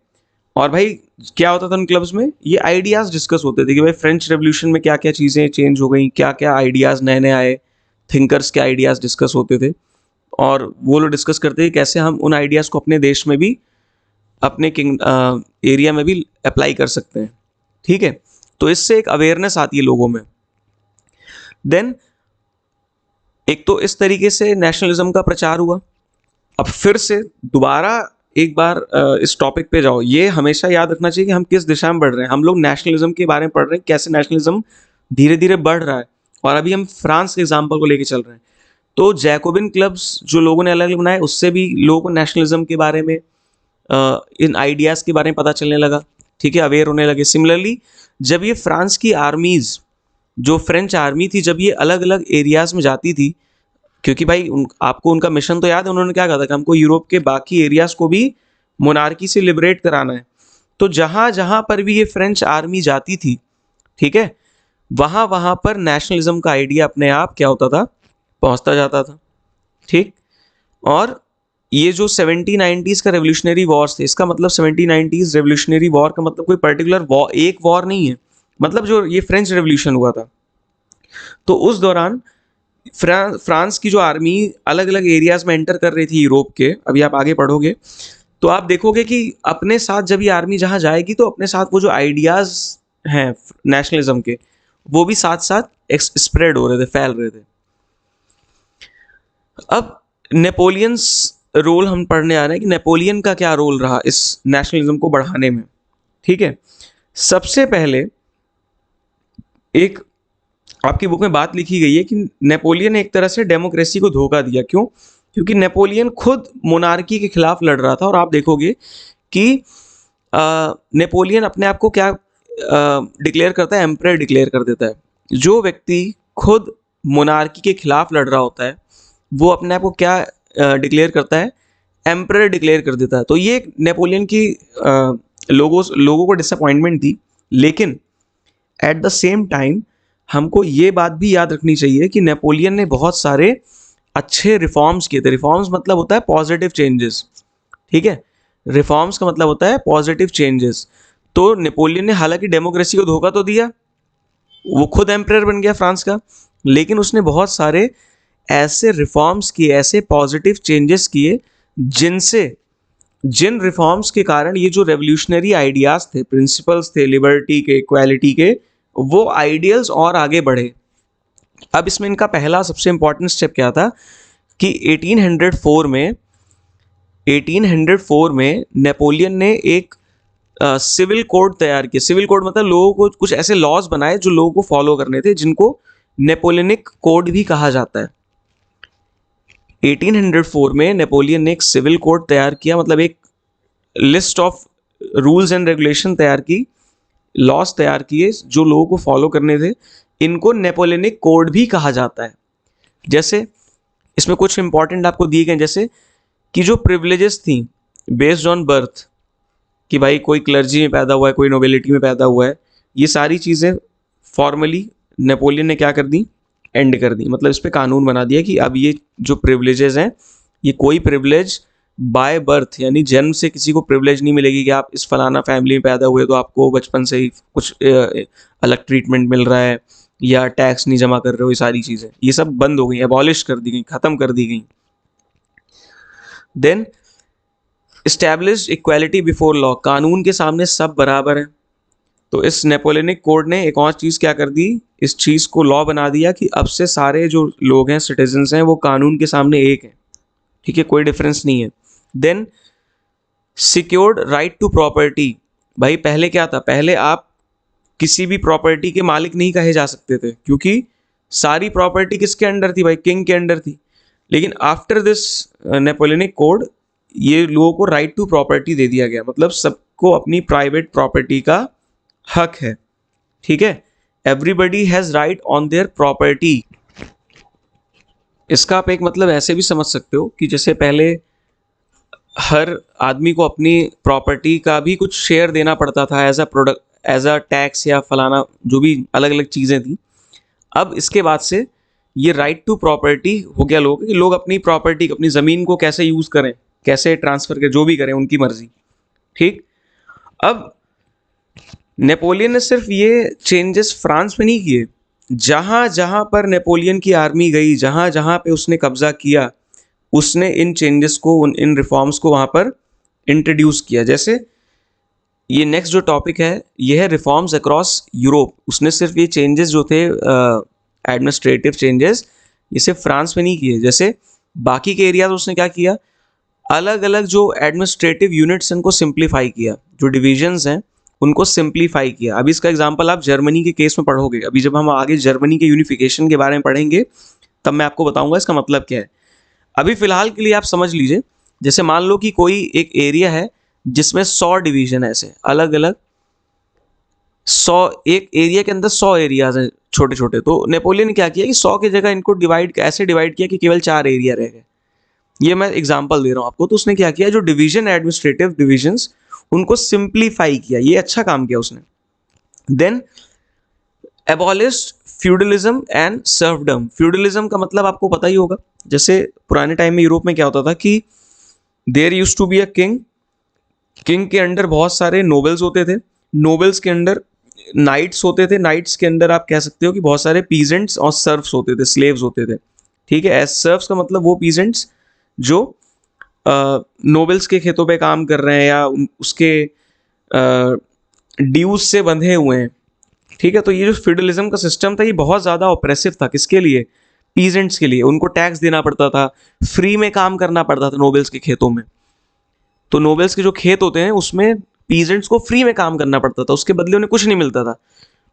और भाई क्या होता था उन क्लब्स में? ये आइडियाज़ डिस्कस होते थे कि भाई फ्रेंच रेवोल्यूशन में क्या क्या चीज़ें चेंज हो गई, क्या क्या आइडियाज़ नए नए आए, थिंकर्स के आइडियाज़ डिस्कस होते थे, और वो लोग डिस्कस करते थे कैसे हम उन आइडियाज़ को अपने देश में भी, अपने एरिया में भी अप्लाई कर सकते हैं। ठीक है, तो इससे एक अवेयरनेस आती है लोगों में। देन एक तो इस तरीके से नेशनलिज्म का प्रचार हुआ। अब फिर से दोबारा एक बार इस टॉपिक पे जाओ, ये हमेशा याद रखना चाहिए कि हम किस दिशा में बढ़ रहे हैं। हम लोग नेशनलिज्म के बारे में पढ़ रहे हैं, कैसे नेशनलिज्म धीरे धीरे बढ़ रहा है, और अभी हम फ्रांस के एग्जाम्पल को लेके चल रहे हैं। तो जैकोबिन क्लब्स जो लोगों ने अलग अलग बनाए, उससे भी लोगों को नेशनलिज्म के बारे में, इन आइडियाज़ के बारे में पता चलने लगा। ठीक है, अवेयर होने लगे। सिमिलरली जब ये फ्रांस की आर्मीज़, जो फ्रेंच आर्मी थी, जब ये अलग अलग एरियाज़ में जाती थी, क्योंकि भाई आपको उनका मिशन तो याद है, उन्होंने क्या कहा था कि हमको यूरोप के बाकी एरियाज़ को भी मोनार्की से लिबरेट कराना है। तो जहाँ जहाँ पर भी ये फ्रेंच आर्मी जाती थी, ठीक है, वहाँ वहाँ पर नेशनलिज्म का आइडिया अपने आप क्या होता था, पहुँचता जाता था। ठीक, और ये जो 1790s का रेवोल्यूशनरी वॉर्स थे, इसका मतलब 1790s रेवोल्यूशनरी वॉर का मतलब कोई पर्टिकुलर वॉर, एक वॉर नहीं है, मतलब जो ये फ्रेंच रेवोल्यूशन हुआ था, तो उस दौरान फ्रांस की जो आर्मी अलग अलग एरियाज में एंटर कर रही थी यूरोप के, अभी आप आगे पढ़ोगे, तो आप देखोगे कि अपने साथ जब ये आर्मी जहाँ जाएगी तो अपने साथ वो जो आइडियाज हैं नेशनलिज्म के, वो भी साथ साथ स्प्रेड हो रहे थे, फैल रहे थे। अब नेपोलियंस रोल हम पढ़ने आ रहे हैं कि नेपोलियन का क्या रोल रहा इस नेशनलिज्म को बढ़ाने में। ठीक है, सबसे पहले एक आपकी बुक में बात लिखी गई है कि नेपोलियन ने एक तरह से डेमोक्रेसी को धोखा दिया। क्यों? क्योंकि नेपोलियन खुद मोनार्की के खिलाफ लड़ रहा था। और आप देखोगे कि नेपोलियन अपने आप को क्या डिक्लेयर करता है? एम्परर डिक्लेयर कर देता है। जो व्यक्ति खुद मोनार्की के खिलाफ लड़ रहा होता है वो अपने आप को क्या डिक्लेयर करता है? एम्परर डिक्लेयर कर देता है। तो ये नेपोलियन की लोगों को डिसअपॉइंटमेंट थी। लेकिन एट द सेम टाइम हमको ये बात भी याद रखनी चाहिए कि नेपोलियन ने बहुत सारे अच्छे रिफॉर्म्स किए थे। रिफॉर्म्स मतलब होता है पॉजिटिव चेंजेस। ठीक है, रिफॉर्म्स का मतलब होता है पॉजिटिव चेंजेस। तो नेपोलियन ने हालांकि डेमोक्रेसी को धोखा तो दिया, वो खुद एम्परर बन गया फ्रांस का, लेकिन उसने बहुत सारे ऐसे रिफॉर्म्स किए, ऐसे पॉजिटिव चेंजेस किए जिन रिफॉर्म्स के कारण ये जो रेवोल्यूशनरी आइडियाज थे, प्रिंसिपल्स थे लिबर्टी के, इक्वालिटी के, वो आइडियल्स और आगे बढ़े। अब इसमें इनका पहला सबसे इंपॉर्टेंट स्टेप क्या था कि 1804 में नेपोलियन ने एक सिविल कोड तैयार किया। सिविल कोड मतलब लोगों को कुछ ऐसे लॉज बनाए जो लोगों को फॉलो करने थे, जिनको नेपोलियनिक कोड भी कहा जाता है। 1804 में नेपोलियन ने एक सिविल कोड तैयार किया, मतलब एक list of rules and regulation तैयार की, लॉस तैयार किए जो लोगों को फॉलो करने थे। इनको नेपोलियनिक कोड भी कहा जाता है। जैसे इसमें कुछ इंपॉर्टेंट आपको दिए गए, जैसे कि जो प्रिविलेजेस थी बेस्ड ऑन बर्थ, कि भाई कोई क्लर्जी में पैदा हुआ है, कोई नोबिलिटी में पैदा हुआ है, ये सारी चीज़ें फॉर्मली नेपोलियन ने क्या कर दी? एंड कर दी। मतलब इस पर कानून बना दिया कि अब ये जो प्रिविलेजेस हैं, ये कोई प्रिविलेज बाय बर्थ यानी जन्म से किसी को प्रिविलेज नहीं मिलेगी कि आप इस फलाना फैमिली में पैदा हुए तो आपको बचपन से ही कुछ अलग ट्रीटमेंट मिल रहा है या टैक्स नहीं जमा कर रहे हो। ये सारी चीज़ें ये सब बंद हो गई, एबॉलिश कर दी गई, ख़त्म कर दी गई। Then establish equality before law, कानून के सामने सब बराबर हैं। तो इस नेपोलियनिक कोड ने एक और चीज़ क्या कर दी? इस चीज़ को लॉ बना दिया कि अब से सारे जो लोग हैं, सिटीजन्स हैं, वो कानून के सामने एक हैं। ठीक है, कोई डिफरेंस नहीं है। Then secured right to property. भाई पहले क्या था? पहले आप किसी भी प्रॉपर्टी के मालिक नहीं कहे जा सकते थे, क्योंकि सारी प्रॉपर्टी किसके अंडर थी? भाई किंग के अंडर थी। लेकिन आफ्टर दिस नेपोलियनिक कोड ये लोगों को राइट टू प्रॉपर्टी दे दिया गया, मतलब सबको अपनी प्राइवेट प्रॉपर्टी का हक है। ठीक है, everybody has right on their property. इसका आप एक मतलब ऐसे भी समझ सकते हो कि जैसे पहले हर आदमी को अपनी प्रॉपर्टी का भी कुछ शेयर देना पड़ता था as a product, as a tax या फलाना, जो भी अलग अलग चीज़ें थी। अब इसके बाद से ये राइट टू प्रॉपर्टी हो गया लोग, कि लोग अपनी प्रॉपर्टी, अपनी ज़मीन को कैसे यूज़ करें, कैसे ट्रांसफ़र करें, जो भी करें उनकी मर्जी। ठीक, अब नेपोलियन ने सिर्फ ये चेंजेस फ्रांस में नहीं किए, जहाँ जहाँ पर नेपोलियन की आर्मी गई, जहाँ जहाँ पे उसने कब्जा किया, उसने इन चेंजेस को, इन रिफॉर्म्स को वहाँ पर इंट्रोड्यूस किया। जैसे ये नेक्स्ट जो टॉपिक है ये है रिफॉर्म्स अक्रॉस यूरोप। उसने सिर्फ ये चेंजेस जो थे एडमिनिस्ट्रेटिव चेंजेस, ये सिर्फ फ्रांस में नहीं किए। जैसे बाकी के एरियाज उसने क्या किया? अलग अलग जो एडमिनिस्ट्रेटिव यूनिट्स इनको सिंप्लीफाई किया, जो डिविजन्स हैं उनको सिंप्लीफाई किया। अभी इसका एग्जांपल आप जर्मनी के केस में पढ़ोगे। अभी जब हम आगे जर्मनी के यूनिफिकेशन के बारे में पढ़ेंगे तब मैं आपको बताऊंगा इसका मतलब क्या है। अभी फिलहाल के लिए आप समझ लीजिए, जैसे मान लो कि कोई एक एरिया है जिसमें 100 डिवीजन है, ऐसे अलग अलग 100, एक एरिया के अंदर 100 एरियाज हैं छोटे छोटे। तो नेपोलियन ने क्या किया कि 100 की जगह इनको ऐसे डिवाइड किया कि केवल 4 एरिया रह गए। ये मैं एग्जांपल दे रहा हूँ आपको। तो उसने क्या किया, जो डिवीजन, एडमिनिस्ट्रेटिव डिविजन्स, उनको सिंप्लीफाई किया। ये अच्छा काम किया उसने। Then abolished feudalism and serfdom. Feudalism का मतलब आपको पता ही होगा, जैसे पुराने टाइम में यूरोप में क्या होता था कि there used to be a king, king के अंडर बहुत सारे नोबल्स होते थे, नोबल्स के अंडर नाइट्स होते थे, नाइट्स के अंदर आप कह सकते हो कि बहुत सारे पीजेंट्स और सर्व्स होते थे, स्लेव्स होते थे। ठीक है, एज सर्व्स का मतलब वो पीजेंट्स जो नोबल्स के खेतों पे काम कर रहे हैं या उसके ड्यूज से बंधे हुए हैं, ठीक है। तो ये जो फ्यूडलिज्म का सिस्टम था ये बहुत ज़्यादा ऑप्रेसिव था। किसके लिए? पीजेंट्स के लिए। उनको टैक्स देना पड़ता था, फ्री में काम करना पड़ता था नोबल्स के खेतों में। तो नोबल्स के जो खेत होते हैं उसमें पीजेंट्स को फ्री में काम करना पड़ता था, उसके बदले उन्हें कुछ नहीं मिलता था।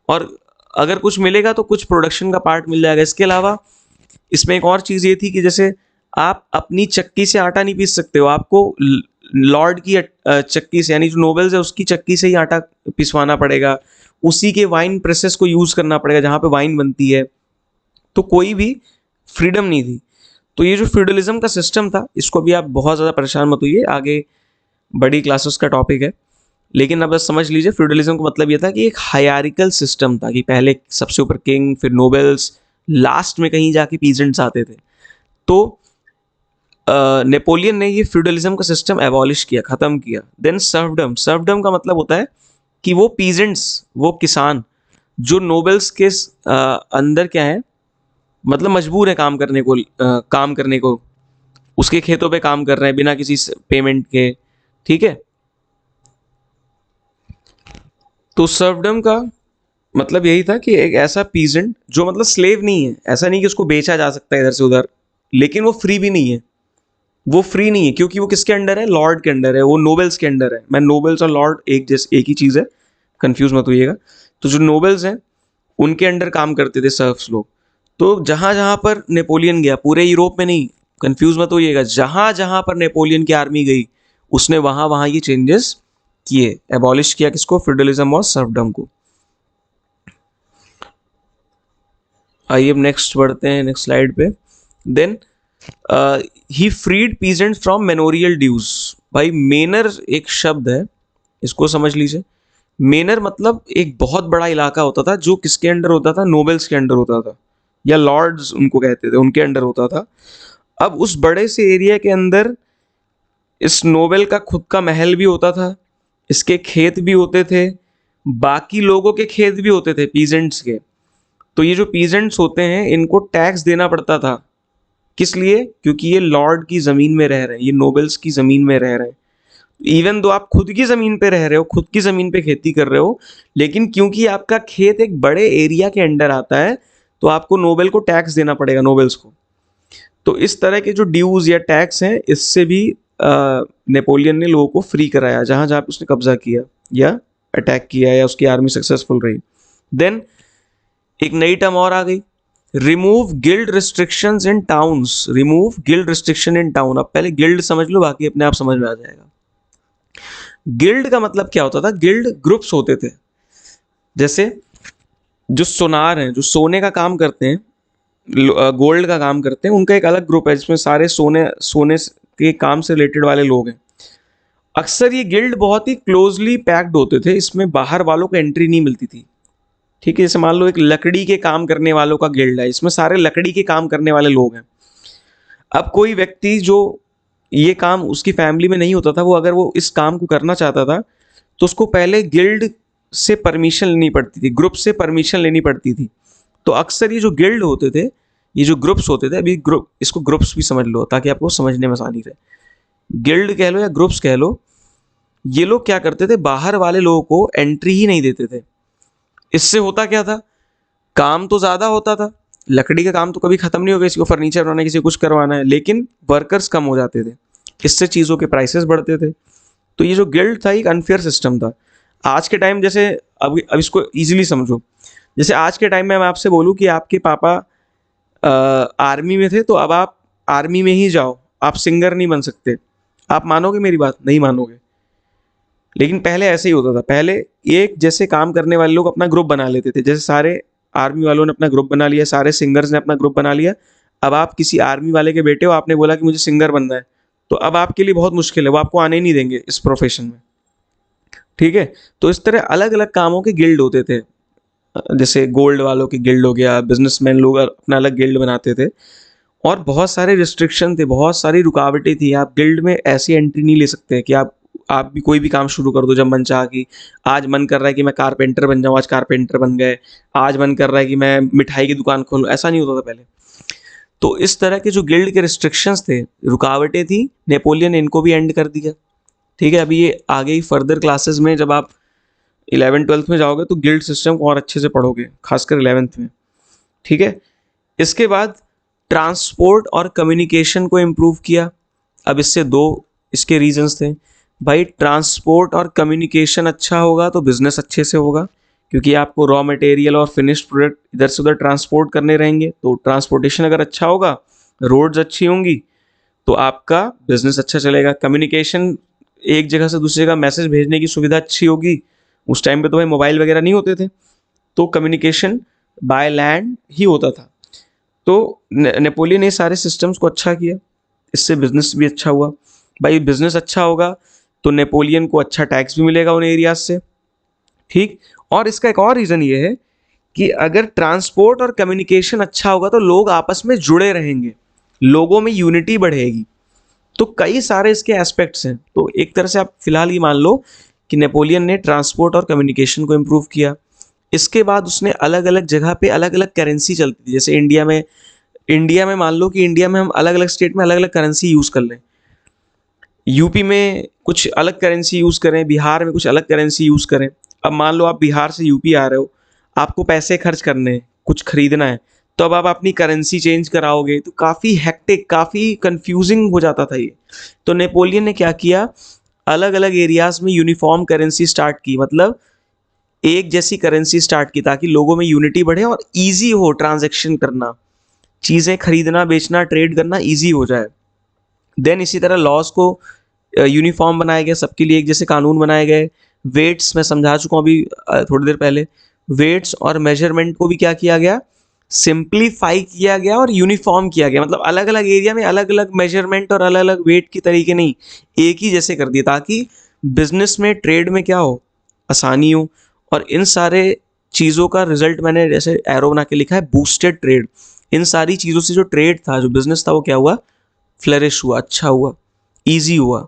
और अगर कुछ मिलेगा तो कुछ प्रोडक्शन का पार्ट मिल जाएगा। इसके अलावा इसमें एक और चीज़ ये थी कि जैसे आप अपनी चक्की से आटा नहीं पीस सकते हो, आपको लॉर्ड की चक्की से, यानी जो नोबल्स है उसकी चक्की से ही आटा पिसवाना पड़ेगा, उसी के वाइन प्रोसेस को यूज़ करना पड़ेगा जहाँ पे वाइन बनती है। तो कोई भी फ्रीडम नहीं थी। तो ये जो फ्यूडलिज्म का सिस्टम था इसको भी आप बहुत ज़्यादा परेशान मत होइए, आगे बड़ी क्लासेस का टॉपिक है। लेकिन अब बस समझ लीजिए फ्यूडलिज्म का मतलब ये था कि एक हायरार्किकल सिस्टम था कि पहले सबसे ऊपर किंग, फिर नोबल्स, लास्ट में कहीं जाके पीजेंट्स आते थे। तो नेपोलियन ने ये फ्यूडलिज्म का सिस्टम एबॉलिश किया, ख़त्म किया। देन सर्वडम, सर्वडम का मतलब होता है कि वो पीजेंट्स, वो किसान जो नोबल्स के अंदर क्या है, मतलब मजबूर है काम करने को, काम करने को, उसके खेतों पे काम कर रहे हैं बिना किसी पेमेंट के, ठीक है। तो सर्वडम का मतलब यही था कि एक ऐसा पीजेंट जो मतलब स्लेव नहीं है, ऐसा नहीं कि उसको बेचा जा सकता है इधर से उधर, लेकिन वो फ्री भी नहीं है। वो फ्री नहीं है क्योंकि वो किसके अंडर है? लॉर्ड के अंडर है, वो नोबल्स के अंडर है। मैं नोबल्स और लॉर्ड एक ही चीज़ है, कंफ्यूज मत होइएगा। तो जो नोबल्स हैं उनके अंडर काम करते थे सर्फ्स लोग। तो जहाँ जहाँ पर नेपोलियन गया, पूरे यूरोप में नहीं, कंफ्यूज मत होइएगा, जहाँ जहाँ पर नेपोलियन की आर्मी गई उसने वहाँ वहाँ ये चेंजेस किए, एबॉलिश किया किसको? फ्यूडलिज्म और सर्वडम को। आइए अब नेक्स्ट बढ़ते हैं, नेक्स्ट स्लाइड पे। Then he freed peasants from manorial dues. भाई मेनर एक शब्द है, इसको समझ लीजिए। मेनर मतलब एक बहुत बड़ा इलाका होता था जो किसके अंडर होता था? नोबल्स के अंडर होता था, या लॉर्ड्स उनको कहते थे, उनके अंडर होता था। अब उस बड़े से एरिया के अंदर इस नोबल का खुद का महल भी होता था, इसके खेत भी होते थे, बाकी लोगों के खेत भी होते थे पीजेंट्स के। तो ये जो पीजेंट्स होते हैं इनको टैक्स देना पड़ता था। किस लिए? क्योंकि ये लॉर्ड की ज़मीन में रह रहे हैं, ये नोबल्स की ज़मीन में रह रहे हैं। इवन दो आप खुद की ज़मीन पे रह रहे हो, खुद की ज़मीन पे खेती कर रहे हो, लेकिन क्योंकि आपका खेत एक बड़े एरिया के अंडर आता है तो आपको नोबल को टैक्स देना पड़ेगा, नोबल्स को। तो इस तरह के जो ड्यूज या टैक्स हैं इससे भी नेपोलियन ने लोगों को फ्री कराया जहाँ जहाँ पे उसने कब्जा किया या अटैक किया या उसकी आर्मी सक्सेसफुल रही। देन एक नई टर्म और आ गई, remove guild restrictions in towns. Remove guild restriction in town. अब पहले गिल्ड समझ लो, बाकी अपने आप समझ में आ जाएगा। गिल्ड का मतलब क्या होता था? गिल्ड ग्रुप्स होते थे। जैसे जो सोनार हैं, जो सोने का काम करते हैं, गोल्ड का काम करते हैं, उनका एक अलग ग्रुप है जिसमें सारे सोने सोने के काम से रिलेटेड वाले लोग हैं। अक्सर ये गिल्ड बहुत ही क्लोजली पैक्ड होते थे, इसमें बाहर वालों को एंट्री नहीं मिलती थी, ठीक है। जैसे मान लो एक लकड़ी के काम करने वालों का गिल्ड है, इसमें सारे लकड़ी के काम करने वाले लोग हैं। अब कोई व्यक्ति जो ये काम उसकी फैमिली में नहीं होता था, वो अगर वो इस काम को करना चाहता था तो उसको पहले गिल्ड से परमिशन लेनी पड़ती थी, ग्रुप से परमिशन लेनी पड़ती थी। तो अक्सर ये जो गिल्ड होते थे, ये जो ग्रुप्स होते थे, अभी ग्रुप, इसको ग्रुप्स भी समझ लो ताकि आपको समझने में आसानी रहे। गिल्ड कह लो या ग्रुप्स कह लो, ये लोग क्या करते थे? बाहर वाले लोगों को एंट्री ही नहीं देते थे। इससे होता क्या था? काम तो ज़्यादा होता था, लकड़ी का काम तो कभी ख़त्म नहीं होगा, किसी को फर्नीचर बनाना है, किसी को कुछ करवाना है, लेकिन वर्कर्स कम हो जाते थे, इससे चीज़ों के प्राइसेस बढ़ते थे। तो ये जो गिल्ड था एक अनफेयर सिस्टम था। आज के टाइम जैसे अब इसको ईजिली समझो, जैसे आज के टाइम में मैं आपसे बोलूँ कि आपके पापा आर्मी में थे तो अब आप आर्मी में ही जाओ, आप सिंगर नहीं बन सकते, आप मानोगे मेरी बात? नहीं मानोगे। लेकिन पहले ऐसे ही होता था। पहले एक जैसे काम करने वाले लोग अपना ग्रुप बना लेते थे, जैसे सारे आर्मी वालों ने अपना ग्रुप बना लिया, सारे सिंगर्स ने अपना ग्रुप बना लिया। अब आप किसी आर्मी वाले के बेटे हो, आपने बोला कि मुझे सिंगर बनना है, तो अब आपके लिए बहुत मुश्किल है, वो आपको आने नहीं देंगे इस प्रोफेशन में, ठीक है। तो इस तरह अलग अलग कामों के गिल्ड होते थे, जैसे गोल्ड वालों की गिल्ड हो गया, बिजनेसमैन लोग अपना अलग गिल्ड बनाते थे, और बहुत सारे रिस्ट्रिक्शन थे, बहुत सारी रुकावटें थी। आप गिल्ड में ऐसी एंट्री नहीं ले सकते कि आप भी कोई भी काम शुरू कर दो जब मन चाह, कि आज मन कर रहा है कि मैं कारपेंटर बन जाऊँ, आज कारपेंटर बन गए, आज मन कर रहा है कि मैं मिठाई की दुकान खोलूँ, ऐसा नहीं होता था पहले। तो इस तरह के जो गिल्ड के रिस्ट्रिक्शंस थे, रुकावटें थी, नेपोलियन ने इनको भी एंड कर दिया। ठीक है, अभी ये आगे ही फर्दर क्लासेस में जब आप 11th-12th में जाओगे तो गिल्ड सिस्टम को और अच्छे से पढ़ोगे, खासकर 11th में। ठीक है, इसके बाद ट्रांसपोर्ट और कम्युनिकेशन को इम्प्रूव किया। अब इससे दो इसके रीजंस थे भाई, ट्रांसपोर्ट और कम्युनिकेशन अच्छा होगा तो बिजनेस अच्छे से होगा, क्योंकि आपको रॉ मटेरियल और फिनिश्ड प्रोडक्ट इधर से उधर ट्रांसपोर्ट करने रहेंगे। तो ट्रांसपोर्टेशन अगर अच्छा होगा, रोड्स अच्छी होंगी, तो आपका बिजनेस अच्छा चलेगा। कम्युनिकेशन, एक जगह से दूसरी जगह मैसेज भेजने की सुविधा अच्छी होगी। उस टाइम पे तो भाई मोबाइल वगैरह नहीं होते थे, तो कम्युनिकेशन बाय लैंड ही होता था। तो नेपोलियन ने सारे सिस्टम्स को अच्छा किया, इससे बिजनेस भी अच्छा हुआ। भाई बिजनेस अच्छा होगा तो नेपोलियन को अच्छा टैक्स भी मिलेगा उन एरियाज से। ठीक, और इसका एक और रीज़न ये है कि अगर ट्रांसपोर्ट और कम्युनिकेशन अच्छा होगा तो लोग आपस में जुड़े रहेंगे, लोगों में यूनिटी बढ़ेगी। तो कई सारे इसके एस्पेक्ट्स हैं। तो एक तरह से आप फिलहाल ये मान लो कि नेपोलियन ने ट्रांसपोर्ट और कम्युनिकेशन को इम्प्रूव किया। इसके बाद उसने अलग अलग जगह पे अलग अलग करेंसी चलती थी। जैसे इंडिया में मान लो कि इंडिया में हम अलग अलग स्टेट में अलग अलग करेंसी यूज़ कर लें। यूपी में कुछ अलग करेंसी यूज़ करें, बिहार में कुछ अलग करेंसी यूज़ करें। अब मान लो आप बिहार से यूपी आ रहे हो, आपको पैसे खर्च करने हैं, कुछ खरीदना है, तो अब आप अपनी करेंसी चेंज कराओगे तो काफ़ी हेक्टिक, काफ़ी कंफ्यूजिंग हो जाता था ये। तो नेपोलियन ने क्या किया, अलग अलग एरियाज में यूनिफॉर्म करेंसी स्टार्ट की, मतलब एक जैसी करेंसी स्टार्ट की, ताकि लोगों में यूनिटी बढ़े और ईजी हो ट्रांजैक्शन करना, चीज़ें खरीदना बेचना ट्रेड करना ईजी हो जाए। देन इसी तरह लॉज को यूनिफॉर्म बनाए गए, सबके लिए एक जैसे कानून बनाए गए। वेट्स मैं समझा चुका हूँ अभी थोड़ी देर पहले। वेट्स और मेजरमेंट को भी क्या किया गया, सिंप्लीफाई किया गया और यूनिफॉर्म किया गया। मतलब अलग अलग एरिया में अलग अलग मेजरमेंट और अलग अलग वेट की तरीके नहीं, एक ही जैसे कर दिए, ताकि बिजनेस में ट्रेड में क्या हो, आसानी हो। और इन सारे चीज़ों का रिजल्ट मैंने जैसे एरो बना के लिखा है, बूस्टेड ट्रेड। इन सारी चीज़ों से जो ट्रेड था, जो बिजनेस था, वो क्या हुआ, फ्लरिश हुआ, अच्छा हुआ, ईजी हुआ।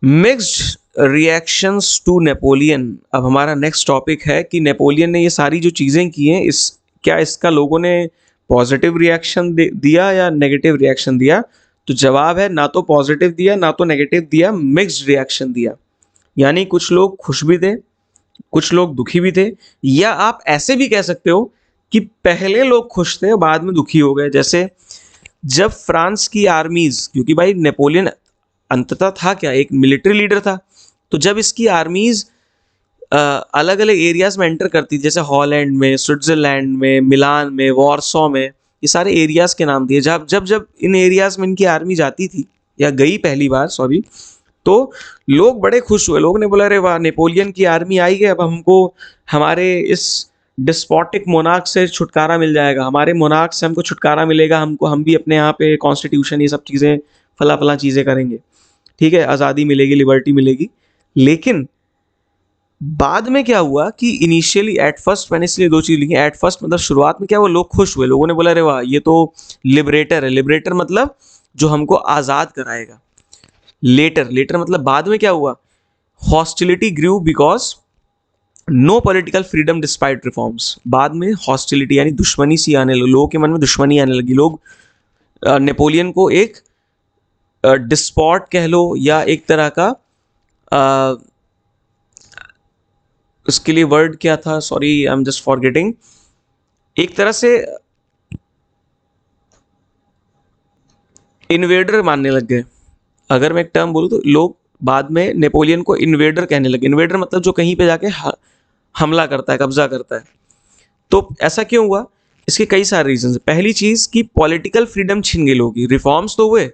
Mixed reactions to Napoleon. अब हमारा नेक्स्ट टॉपिक है कि नेपोलियन ने ये सारी जो चीज़ें की हैं, क्या इसका लोगों ने पॉजिटिव रिएक्शन दिया या नेगेटिव रिएक्शन दिया? तो जवाब है, ना तो पॉजिटिव दिया ना तो नेगेटिव दिया, मिक्स्ड रिएक्शन दिया। यानी कुछ लोग खुश भी थे, कुछ लोग दुखी भी थे, या आप ऐसे भी कह सकते हो कि पहले लोग खुश थे बाद में दुखी हो गए। जैसे जब फ्रांस की आर्मीज, क्योंकि भाई नेपोलियन अंततः था क्या, एक मिलिट्री लीडर था, तो जब इसकी आर्मीज अलग अलग एरियाज में एंटर करती थी, जैसे हॉलैंड में, स्विट्जरलैंड में, मिलान में, वॉर्सो में, ये सारे एरियाज के नाम दिए। जब जब जब इन एरियाज में इनकी आर्मी जाती थी या गई पहली बार, सॉरी, तो लोग बड़े खुश हुए। लोगों ने बोला, अरे वाह, नेपोलियन की आर्मी आई है, अब हमको हमारे इस डिस्पोटिक मोनार्क से छुटकारा मिल जाएगा, हमारे मोनार्क से हमको छुटकारा मिलेगा, हम भी अपने यहाँ पे कॉन्स्टिट्यूशन, ये सब चीज़ें, फला फला चीज़ें करेंगे। ठीक है, आज़ादी मिलेगी, लिबर्टी मिलेगी। लेकिन बाद में क्या हुआ कि इनिशियली एट फर्स्ट, मैंने इसलिए दो चीज़ लिखी, एट फर्स्ट मतलब शुरुआत में क्या हुआ, लोग खुश हुए, लोगों ने बोला, अरे वाह, ये तो लिबरेटर है। लिबरेटर मतलब जो हमको आज़ाद कराएगा। लेटर मतलब बाद में क्या हुआ, hostility grew because no political freedom despite reforms. बाद में हॉस्टिलिटी यानी दुश्मनी सी आने लगी, लोगों के मन में दुश्मनी आने लगी। लोग नेपोलियन को एक डिस्पॉट कह लो या एक तरह का उसके लिए वर्ड क्या था, sorry I am just forgetting, एक तरह से इन्वेडर मानने लग गए। अगर मैं एक टर्म बोलूँ तो लोग बाद में नेपोलियन को इन्वेडर कहने लगे। इन्वेडर मतलब जो कहीं पे जाके हमला करता है, कब्जा करता है। तो ऐसा क्यों हुआ, इसके कई सारे रीजन है। पहली चीज़ कि पॉलिटिकल फ्रीडम छीन गई लोगों की। रिफॉर्म्स तो हुए,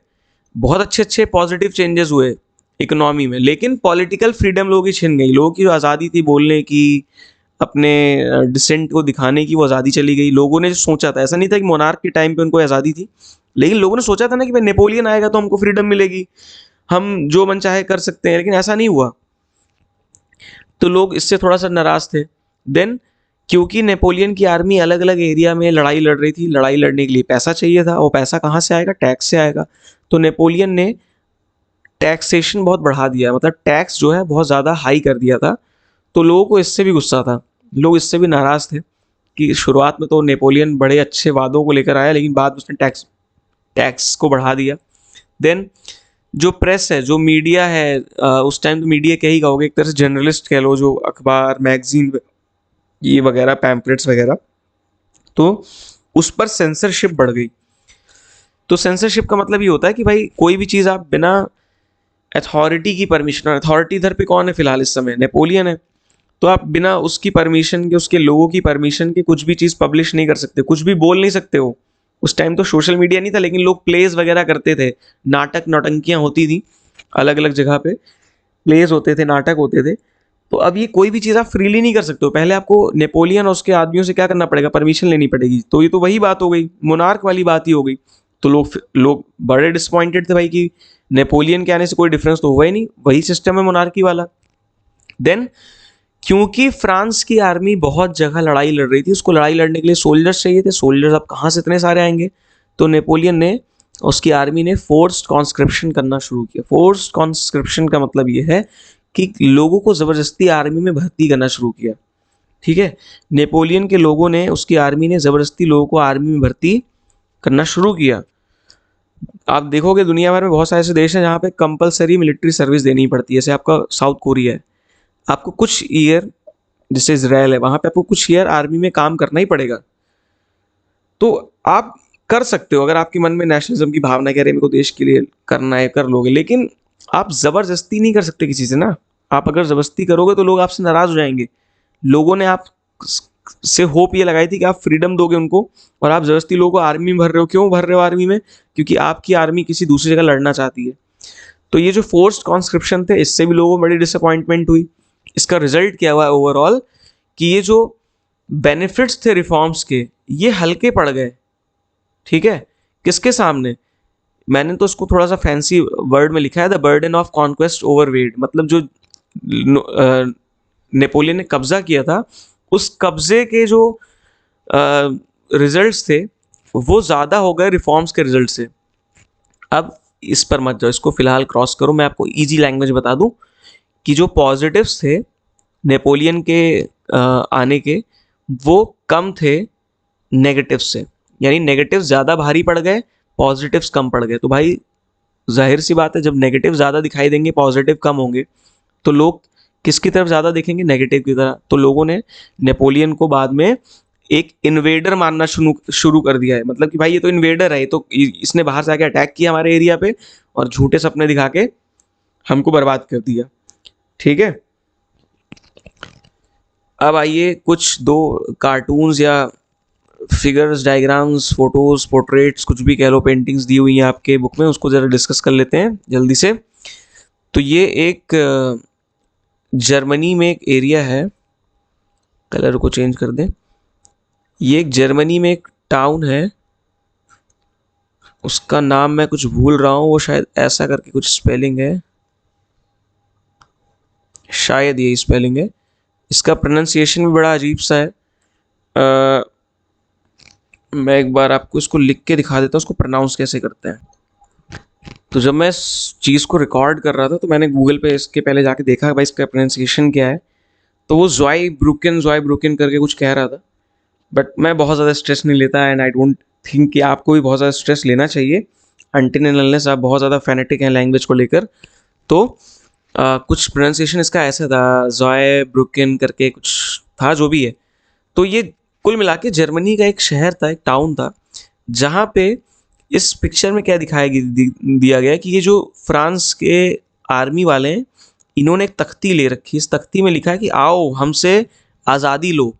बहुत अच्छे अच्छे पॉजिटिव चेंजेस हुए इकोनॉमी में, लेकिन पॉलिटिकल फ्रीडम लोगों की छिन गई। लोगों की जो आज़ादी थी बोलने की, अपने डिसेंट को दिखाने की, वो आज़ादी चली गई। लोगों ने जो सोचा था, ऐसा नहीं था कि मोनार्क के टाइम पे उनको आज़ादी थी, लेकिन लोगों ने सोचा था ना कि भाई नेपोलियन आएगा तो हमको फ्रीडम मिलेगी, हम जो मन चाहे कर सकते हैं, लेकिन ऐसा नहीं हुआ। तो लोग इससे थोड़ा सा नाराज थे। देन क्योंकि नेपोलियन की आर्मी अलग अलग एरिया में लड़ाई लड़ रही थी, लड़ाई लड़ने के लिए पैसा चाहिए था। वो पैसा कहाँ से आएगा, टैक्स से आएगा। तो नेपोलियन ने टैक्सेशन बहुत बढ़ा दिया, मतलब टैक्स जो है बहुत ज़्यादा हाई कर दिया था। तो लोगों को इससे भी गुस्सा था, लोग इससे भी नाराज़ थे। कि शुरुआत में तो नेपोलियन बड़े अच्छे वादों को लेकर आया, लेकिन बाद में उसने टैक्स को बढ़ा दिया। देन जो प्रेस है, जो मीडिया है, उस टाइम तो मीडिया क्या ही कहोगे, एक तरह से जर्नलिस्ट कह लो, जो अखबार मैगजीन ये वगैरह पैम्पलेट्स वगैरह, तो उस पर सेंसरशिप बढ़ गई। तो सेंसरशिप का मतलब ये होता है कि भाई कोई भी चीज़ आप बिना अथॉरिटी की परमिशन, और अथॉरिटी इधर पे कौन है फिलहाल इस समय, नेपोलियन है, तो आप बिना उसकी परमिशन के, उसके लोगों की परमिशन के कुछ भी चीज़ पब्लिश नहीं कर सकते, कुछ भी बोल नहीं सकते हो। उस टाइम तो सोशल मीडिया नहीं था, लेकिन लोग प्लेज वगैरह करते थे, नाटक नौटंकियाँ होती थी, अलग अलग जगह पे प्लेज होते थे, नाटक होते थे। तो अब ये कोई भी चीज़ आप फ्रीली नहीं कर सकते हो, पहले आपको नेपोलियन और उसके आदमियों से क्या करना पड़ेगा, परमिशन लेनी पड़ेगी। तो ये तो वही बात हो गई, मोनार्क वाली बात ही हो गई। तो लोग बड़े डिसअपॉइंटेड थे भाई कि नेपोलियन के आने से कोई डिफरेंस तो हुआ ही नहीं, वही सिस्टम है मोनार्की वाला। देन क्योंकि फ्रांस की आर्मी बहुत जगह लड़ाई लड़ रही थी, उसको लड़ाई लड़ने के लिए सोल्जर्स चाहिए थे, सोल्जर्स अब कहाँ से इतने सारे आएंगे, तो नेपोलियन ने, उसकी आर्मी ने फोर्स्ड कॉन्स्क्रिप्शन करना शुरू किया। फोर्स्ड कॉन्स्क्रिप्शन का मतलब ये है कि लोगों को ज़बरदस्ती आर्मी में भर्ती करना शुरू किया। ठीक है, नेपोलियन के लोगों ने, उसकी आर्मी ने ज़बरदस्ती लोगों को आर्मी में भर्ती करना शुरू किया। आप देखोगे दुनिया भर में बहुत सारे ऐसे देश हैं जहाँ पे कंपलसरी मिलिट्री सर्विस देनी पड़ती है, जैसे आपका साउथ कोरिया है, आपको कुछ ईयर, जैसे इसराइल है, वहाँ पे आपको कुछ ईयर आर्मी में काम करना ही पड़ेगा। तो आप कर सकते हो, अगर आपके मन में नेशनलिज्म की भावना कह रही है मेरे को देश के लिए करना है, कर लोगे, लेकिन आप ज़बरदस्ती नहीं कर सकते किसी से ना। आप अगर ज़बरदस्ती करोगे तो लोग आपसे नाराज़ हो जाएंगे। लोगों ने आप से होप ये लगाई थी कि आप फ्रीडम दोगे उनको, और आप ज़बरदस्ती लोगों को आर्मी में भर रहे हो। क्यों भर रहे हो आर्मी में? क्योंकि आपकी आर्मी किसी दूसरी जगह लड़ना चाहती है। तो ये जो फोर्स्ड कॉन्स्क्रिप्शन थे, इससे भी लोगों को बड़ी डिसअपॉइंटमेंट हुई। इसका रिजल्ट क्या हुआ ओवरऑल, कि ये जो बेनिफिट्स थे रिफॉर्म्स के, ये हल्के पड़ गए। ठीक है, किसके सामने? मैंने तो उसको थोड़ा सा फैंसी वर्ड में लिखा है, the burden of conquest overweight. मतलब जो नेपोलियन ने कब्जा किया था, उस कब्जे के जो रिजल्ट्स थे वो ज़्यादा हो गए रिफॉर्म्स के रिजल्ट से। अब इस पर मत जाओ, इसको फिलहाल क्रॉस करो। मैं आपको इजी लैंग्वेज बता दूं कि जो पॉजिटिव्स थे नेपोलियन के आने के, वो कम थे नेगेटिव्स से, यानी नेगेटिव्स ज़्यादा भारी पड़ गए, पॉजिटिव्स कम पड़ गए। तो भाई जाहिर सी बात है, जब नेगेटिव ज़्यादा दिखाई देंगे, पॉजिटिव कम होंगे, तो लोग किसकी तरफ ज़्यादा देखेंगे? नेगेटिव की तरह। तो लोगों ने नेपोलियन को बाद में एक इन्वेडर मानना शुरू कर दिया है। मतलब कि भाई ये तो इन्वेडर है, ये तो इसने बाहर से आके अटैक किया हमारे एरिया पे और झूठे सपने दिखा के हमको बर्बाद कर दिया। ठीक है, अब आइए कुछ दो कार्टून्स या फिगर्स, डायग्राम्स, फोटोज, पोर्ट्रेट्स, कुछ भी कह लो, पेंटिंग्स दी हुई हैं आपके बुक में, उसको ज़रा डिस्कस कर लेते हैं जल्दी से। तो ये एक जर्मनी में एक एरिया है, कलर को चेंज कर दें। ये एक जर्मनी में एक टाउन है, उसका नाम मैं कुछ भूल रहा हूँ, वो शायद ऐसा करके कुछ स्पेलिंग है, शायद यही स्पेलिंग है। इसका प्रोनाउंसिएशन भी बड़ा अजीब सा है। मैं एक बार आपको इसको लिख के दिखा देता हूँ, उसको प्रोनाउंस कैसे करते हैं। तो जब मैं इस चीज़ को रिकॉर्ड कर रहा था तो मैंने गूगल पे इसके पहले जाके देखा भाई इसका प्रोनाउंसिएशन क्या है। तो वो ज़ॉयब्रुकेन करके कुछ कह रहा था, बट मैं बहुत ज़्यादा स्ट्रेस नहीं लेता, एंड आई डोंट थिंक कि आपको भी बहुत ज़्यादा स्ट्रेस लेना चाहिए अनटिल एंड अनलेस आप बहुत ज़्यादा फैनेटिक हैं लैंग्वेज को लेकर। तो कुछ प्रोनाउंसिएशन इसका ऐसा था, ज़ॉयब्रुकेन करके कुछ था, जो भी है। तो ये कुल मिला के जर्मनी का एक शहर था, एक टाउन था, जहाँ पे इस पिक्चर में क्या दिया गया है कि ये जो फ्रांस के आर्मी वाले हैं, इन्होंने एक तख्ती ले रखी है। इस तख्ती में लिखा है कि आओ हमसे आज़ादी लो।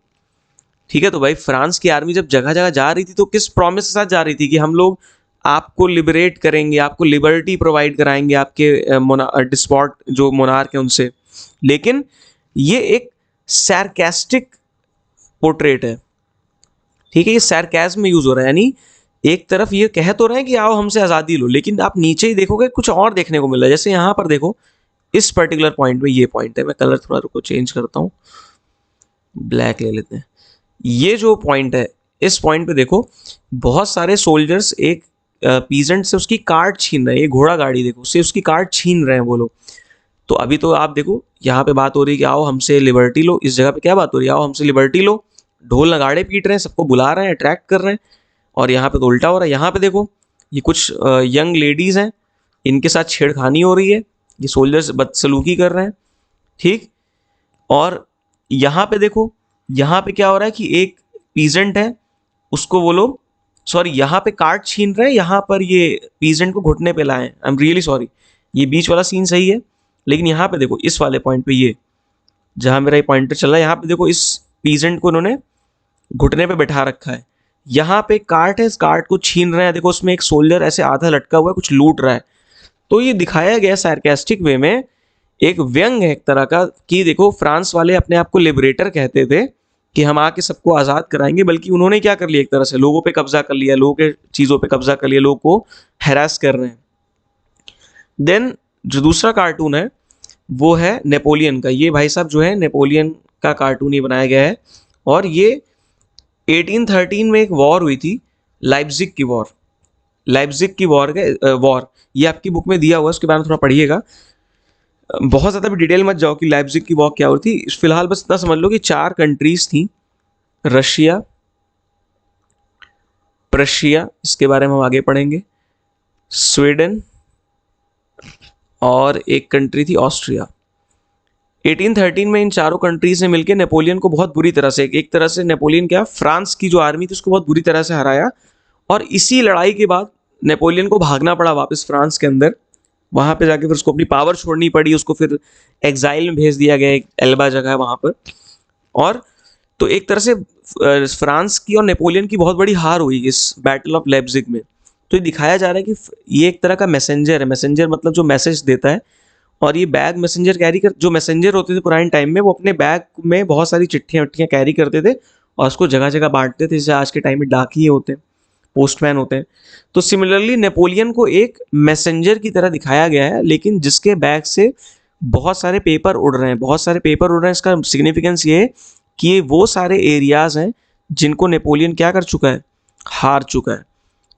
ठीक है, तो भाई फ्रांस की आर्मी जब जगह जगह जा रही थी तो किस प्रॉमिस के साथ जा रही थी कि हम लोग आपको लिबरेट करेंगे, आपको लिबर्टी प्रोवाइड कराएंगे, आपके डिस्पॉट जो मोनार्क हैं उनसे। लेकिन ये एक सैरकास्टिक पोर्ट्रेट है। ठीक है, ये सैरकास्म में यूज हो रहा है, यानी एक तरफ ये कह तो रहे हैं कि आओ हमसे आज़ादी लो, लेकिन आप नीचे ही देखोगे कुछ और देखने को मिल रहा है। जैसे यहाँ पर देखो, इस पर्टिकुलर पॉइंट में ये पॉइंट है, मैं कलर थोड़ा रुको चेंज करता हूँ, ब्लैक ले लेते हैं। ये जो पॉइंट है, इस पॉइंट पे देखो बहुत सारे सोल्जर्स एक पीजेंट से उसकी कार्ड छीन रहे हैं। ये घोड़ा गाड़ी देखो, उससे उसकी कार्ड छीन रहे हैं वो लोग। तो अभी तो आप देखो यहाँ पे बात हो रही है कि आओ हमसे लिबर्टी लो, इस जगह पे क्या बात हो रही है, आओ हमसे लिबर्टी लो, ढोल नगाड़े पीट रहे हैं, सबको बुला रहे हैं, अट्रैक्ट कर रहे हैं। और यहाँ पे तो उल्टा हो रहा है। यहाँ पे देखो, ये कुछ यंग लेडीज़ हैं, इनके साथ छेड़खानी हो रही है, ये सोल्जर्स बदसलूकी कर रहे हैं, ठीक। और यहाँ पे देखो, यहाँ पे क्या हो रहा है कि एक पीजेंट है, उसको वो लोग, सॉरी, यहाँ पे कार्ड छीन रहे हैं, यहाँ पर ये पीजेंट को घुटने पे लाए। आई एम रियली सॉरी, ये बीच वाला सीन सही है, लेकिन यहाँ पे देखो इस वाले पॉइंट पे, ये जहाँ मेरा ये पॉइंटर चल रहा है, यहाँ पे देखो इस पीजेंट को इन्होंने घुटने पे बैठा रखा है। यहाँ पे कार्ट है, इस कार्ट को छीन रहे हैं। देखो उसमें एक सोल्जर ऐसे आधा लटका हुआ है, कुछ लूट रहा है। तो ये दिखाया गया सार्केस्टिक वे में, एक व्यंग है एक तरह का, कि देखो फ्रांस वाले अपने आप को लिबरेटर कहते थे कि हम आके सबको आज़ाद कराएंगे, बल्कि उन्होंने क्या कर लिया, एक तरह से लोगों पे कब्जा कर लिया, लोगों के चीज़ों पे कब्जा कर लिया, लोगों को हैरास कर रहे हैं। देन जो दूसरा कार्टून है वो है नेपोलियन का। ये भाई साहब जो है नेपोलियन का कार्टून ये बनाया गया है, और ये 1813 में एक वॉर हुई थी, लाइप्जिग की वॉर। लाइप्जिग की वॉर ये आपकी बुक में दिया हुआ है, उसके बारे में थोड़ा पढ़िएगा। बहुत ज़्यादा भी डिटेल मत जाओ कि लाइप्जिग की वॉर क्या हुई थी, फिलहाल बस इतना समझ लो कि 4 कंट्रीज थी, रशिया, प्रशिया, इसके बारे में हम आगे पढ़ेंगे, स्वीडन, और एक कंट्री थी ऑस्ट्रिया। 1813 में इन चारों कंट्रीज ने मिलकर नेपोलियन को बहुत बुरी तरह से, एक तरह से नेपोलियन क्या, फ्रांस की जो आर्मी थी उसको बहुत बुरी तरह से हराया। और इसी लड़ाई के बाद नेपोलियन को भागना पड़ा वापस फ्रांस के अंदर। वहाँ पे जाके फिर उसको अपनी पावर छोड़नी पड़ी, उसको फिर एग्जाइल में भेज दिया गया, एक एल्बा जगह है वहाँ पर। और तो एक तरह से फ्रांस की और नेपोलियन की बहुत बड़ी हार हुई इस बैटल ऑफ लेप्जिग में। तो ये दिखाया जा रहा है कि ये एक तरह का मैसेंजर है, मैसेंजर मतलब जो मैसेज देता है। और ये बैग मैसेंजर कैरी कर, जो मैसेंजर होते थे पुराने टाइम में, वो अपने बैग में बहुत सारी चिट्ठियाँ विट्ठियाँ कैरी करते थे और उसको जगह जगह बांटते थे, जैसे आज के टाइम में डाकिये होते हैं, पोस्टमैन होते हैं। तो सिमिलरली नेपोलियन को एक मैसेंजर की तरह दिखाया गया है, लेकिन जिसके बैग से बहुत सारे पेपर उड़ रहे हैं, बहुत सारे पेपर उड़ रहे हैं। इसका सिग्निफिकेंस ये है कि ये वो सारे एरियाज हैं जिनको नेपोलियन क्या कर चुका है, हार चुका है।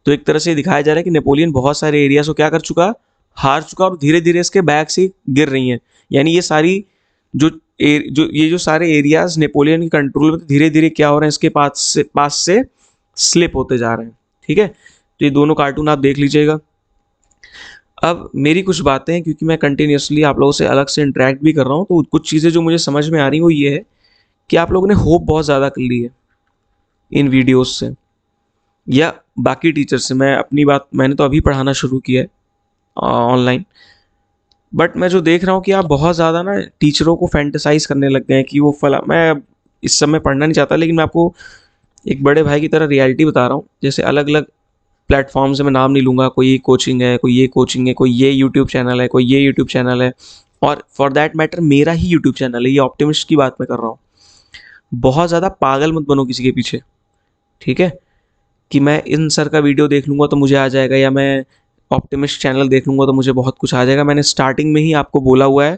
तो एक तरह से दिखाया जा रहा है कि नेपोलियन बहुत सारे एरियाज को क्या कर चुका, हार चुका, और धीरे धीरे इसके बैग से गिर रही हैं। यानी ये सारी जो सारे एरियाज नेपोलियन के कंट्रोल में, धीरे धीरे क्या हो रहे हैं, इसके पास से स्लिप होते जा रहे हैं। ठीक है, तो ये दोनों कार्टून आप देख लीजिएगा। अब मेरी कुछ बातें हैं, क्योंकि मैं कंटिन्यूसली आप लोगों से अलग से इंटरेक्ट भी कर रहा हूँ, तो कुछ चीज़ें जो मुझे समझ में आ रही हैं वो ये है कि आप लोगों ने होप बहुत ज़्यादा कर ली है इन वीडियोस से या बाकी टीचर से। मैं अपनी बात, मैंने तो अभी पढ़ाना शुरू किया है ऑनलाइन, बट मैं जो देख रहा हूँ कि आप बहुत ज़्यादा ना टीचरों को फैंटेसाइज करने लग गए हैं कि वो फला। मैं इस समय पढ़ना नहीं चाहता, लेकिन मैं आपको एक बड़े भाई की तरह रियलिटी बता रहा हूँ। जैसे अलग अलग प्लेटफॉर्म से, मैं नाम नहीं लूँगा, कोई ये कोचिंग है, कोई ये कोचिंग है, कोई ये यूट्यूब चैनल है, कोई ये यूट्यूब चैनल है, और फॉर दैट मैटर मेरा ही यूट्यूब चैनल है। ये ऑप्टिमिस्ट की बात मैं कर रहा हूँ। बहुत ज़्यादा पागल मत बनो किसी के पीछे, ठीक है, कि मैं इन सर का वीडियो देख लूँगा तो मुझे आ जाएगा, या मैं ऑप्टिमिस्ट चैनल देख लूँगा तो मुझे बहुत कुछ आ जाएगा। मैंने स्टार्टिंग में ही आपको बोला हुआ है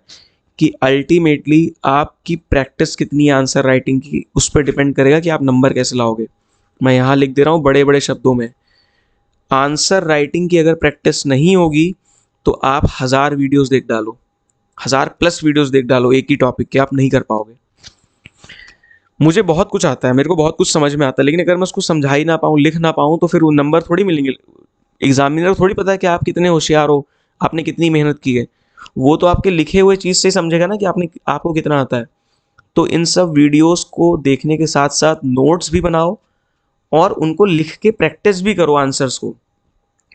कि अल्टीमेटली आपकी प्रैक्टिस कितनी है आंसर राइटिंग की, उस पर डिपेंड करेगा कि आप नंबर कैसे लाओगे। मैं यहाँ लिख दे रहा हूँ बड़े बड़े शब्दों में, आंसर राइटिंग की अगर प्रैक्टिस नहीं होगी तो आप 1000 वीडियोस देख डालो, 1000+ वीडियोस देख डालो एक ही टॉपिक के, आप नहीं कर पाओगे। मुझे बहुत कुछ आता है, मेरे को बहुत कुछ समझ में आता है, लेकिन अगर मैं उसको समझा ही ना पाऊँ, लिख ना पाऊँ, तो फिर वो नंबर थोड़ी मिलेंगे। एग्जामिनर को थोड़ी पता है कि आप कितने होशियार हो, आपने कितनी मेहनत की है। वो तो आपके लिखे हुए चीज़ से समझेगा ना कि आपको कितना आता है। तो इन सब वीडियोस को देखने के साथ साथ नोट्स भी बनाओ और उनको लिख के प्रैक्टिस भी करो आंसर्स को।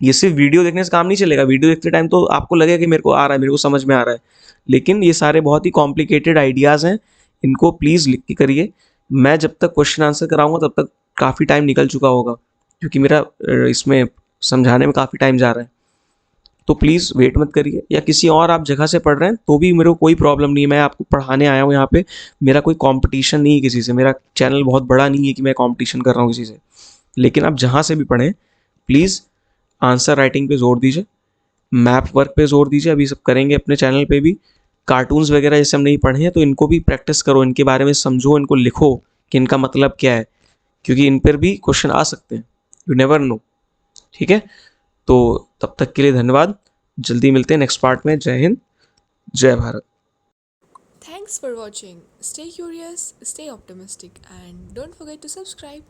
ये सिर्फ वीडियो देखने से काम नहीं चलेगा। वीडियो देखते टाइम तो आपको लगेगा कि मेरे को आ रहा है, मेरे को समझ में आ रहा है, लेकिन ये सारे बहुत ही कॉम्प्लिकेटेड आइडियाज़ हैं, इनको प्लीज़ लिख के करिए। मैं जब तक क्वेश्चन आंसर कराऊंगा तब तक काफ़ी टाइम निकल चुका होगा, क्योंकि मेरा इसमें समझाने में काफ़ी टाइम जा रहा है। तो प्लीज़ वेट मत करिए, या किसी और आप जगह से पढ़ रहे हैं तो भी मेरे को कोई प्रॉब्लम नहीं है। मैं आपको पढ़ाने आया हूँ यहाँ पे, मेरा कोई कंपटीशन नहीं है किसी से, मेरा चैनल बहुत बड़ा नहीं है कि मैं कंपटीशन कर रहा हूँ किसी से। लेकिन आप जहाँ से भी पढ़ें प्लीज़ आंसर राइटिंग पे जोर दीजिए, मैप वर्क पे जोर दीजिए। अभी सब करेंगे अपने चैनल पे भी। कार्टून्स वगैरह जैसे हम नहीं पढ़े हैं तो इनको भी प्रैक्टिस करो, इनके बारे में समझो, इनको लिखो कि इनका मतलब क्या है, क्योंकि इन पर भी क्वेश्चन आ सकते हैं, यू नेवर नो। ठीक है, तो तब तक के लिए धन्यवाद, जल्दी मिलते हैं नेक्स्ट पार्ट में। जय हिंद, जय Bharat. Thanks for watching. Stay curious, stay optimistic, and don't forget to subscribe.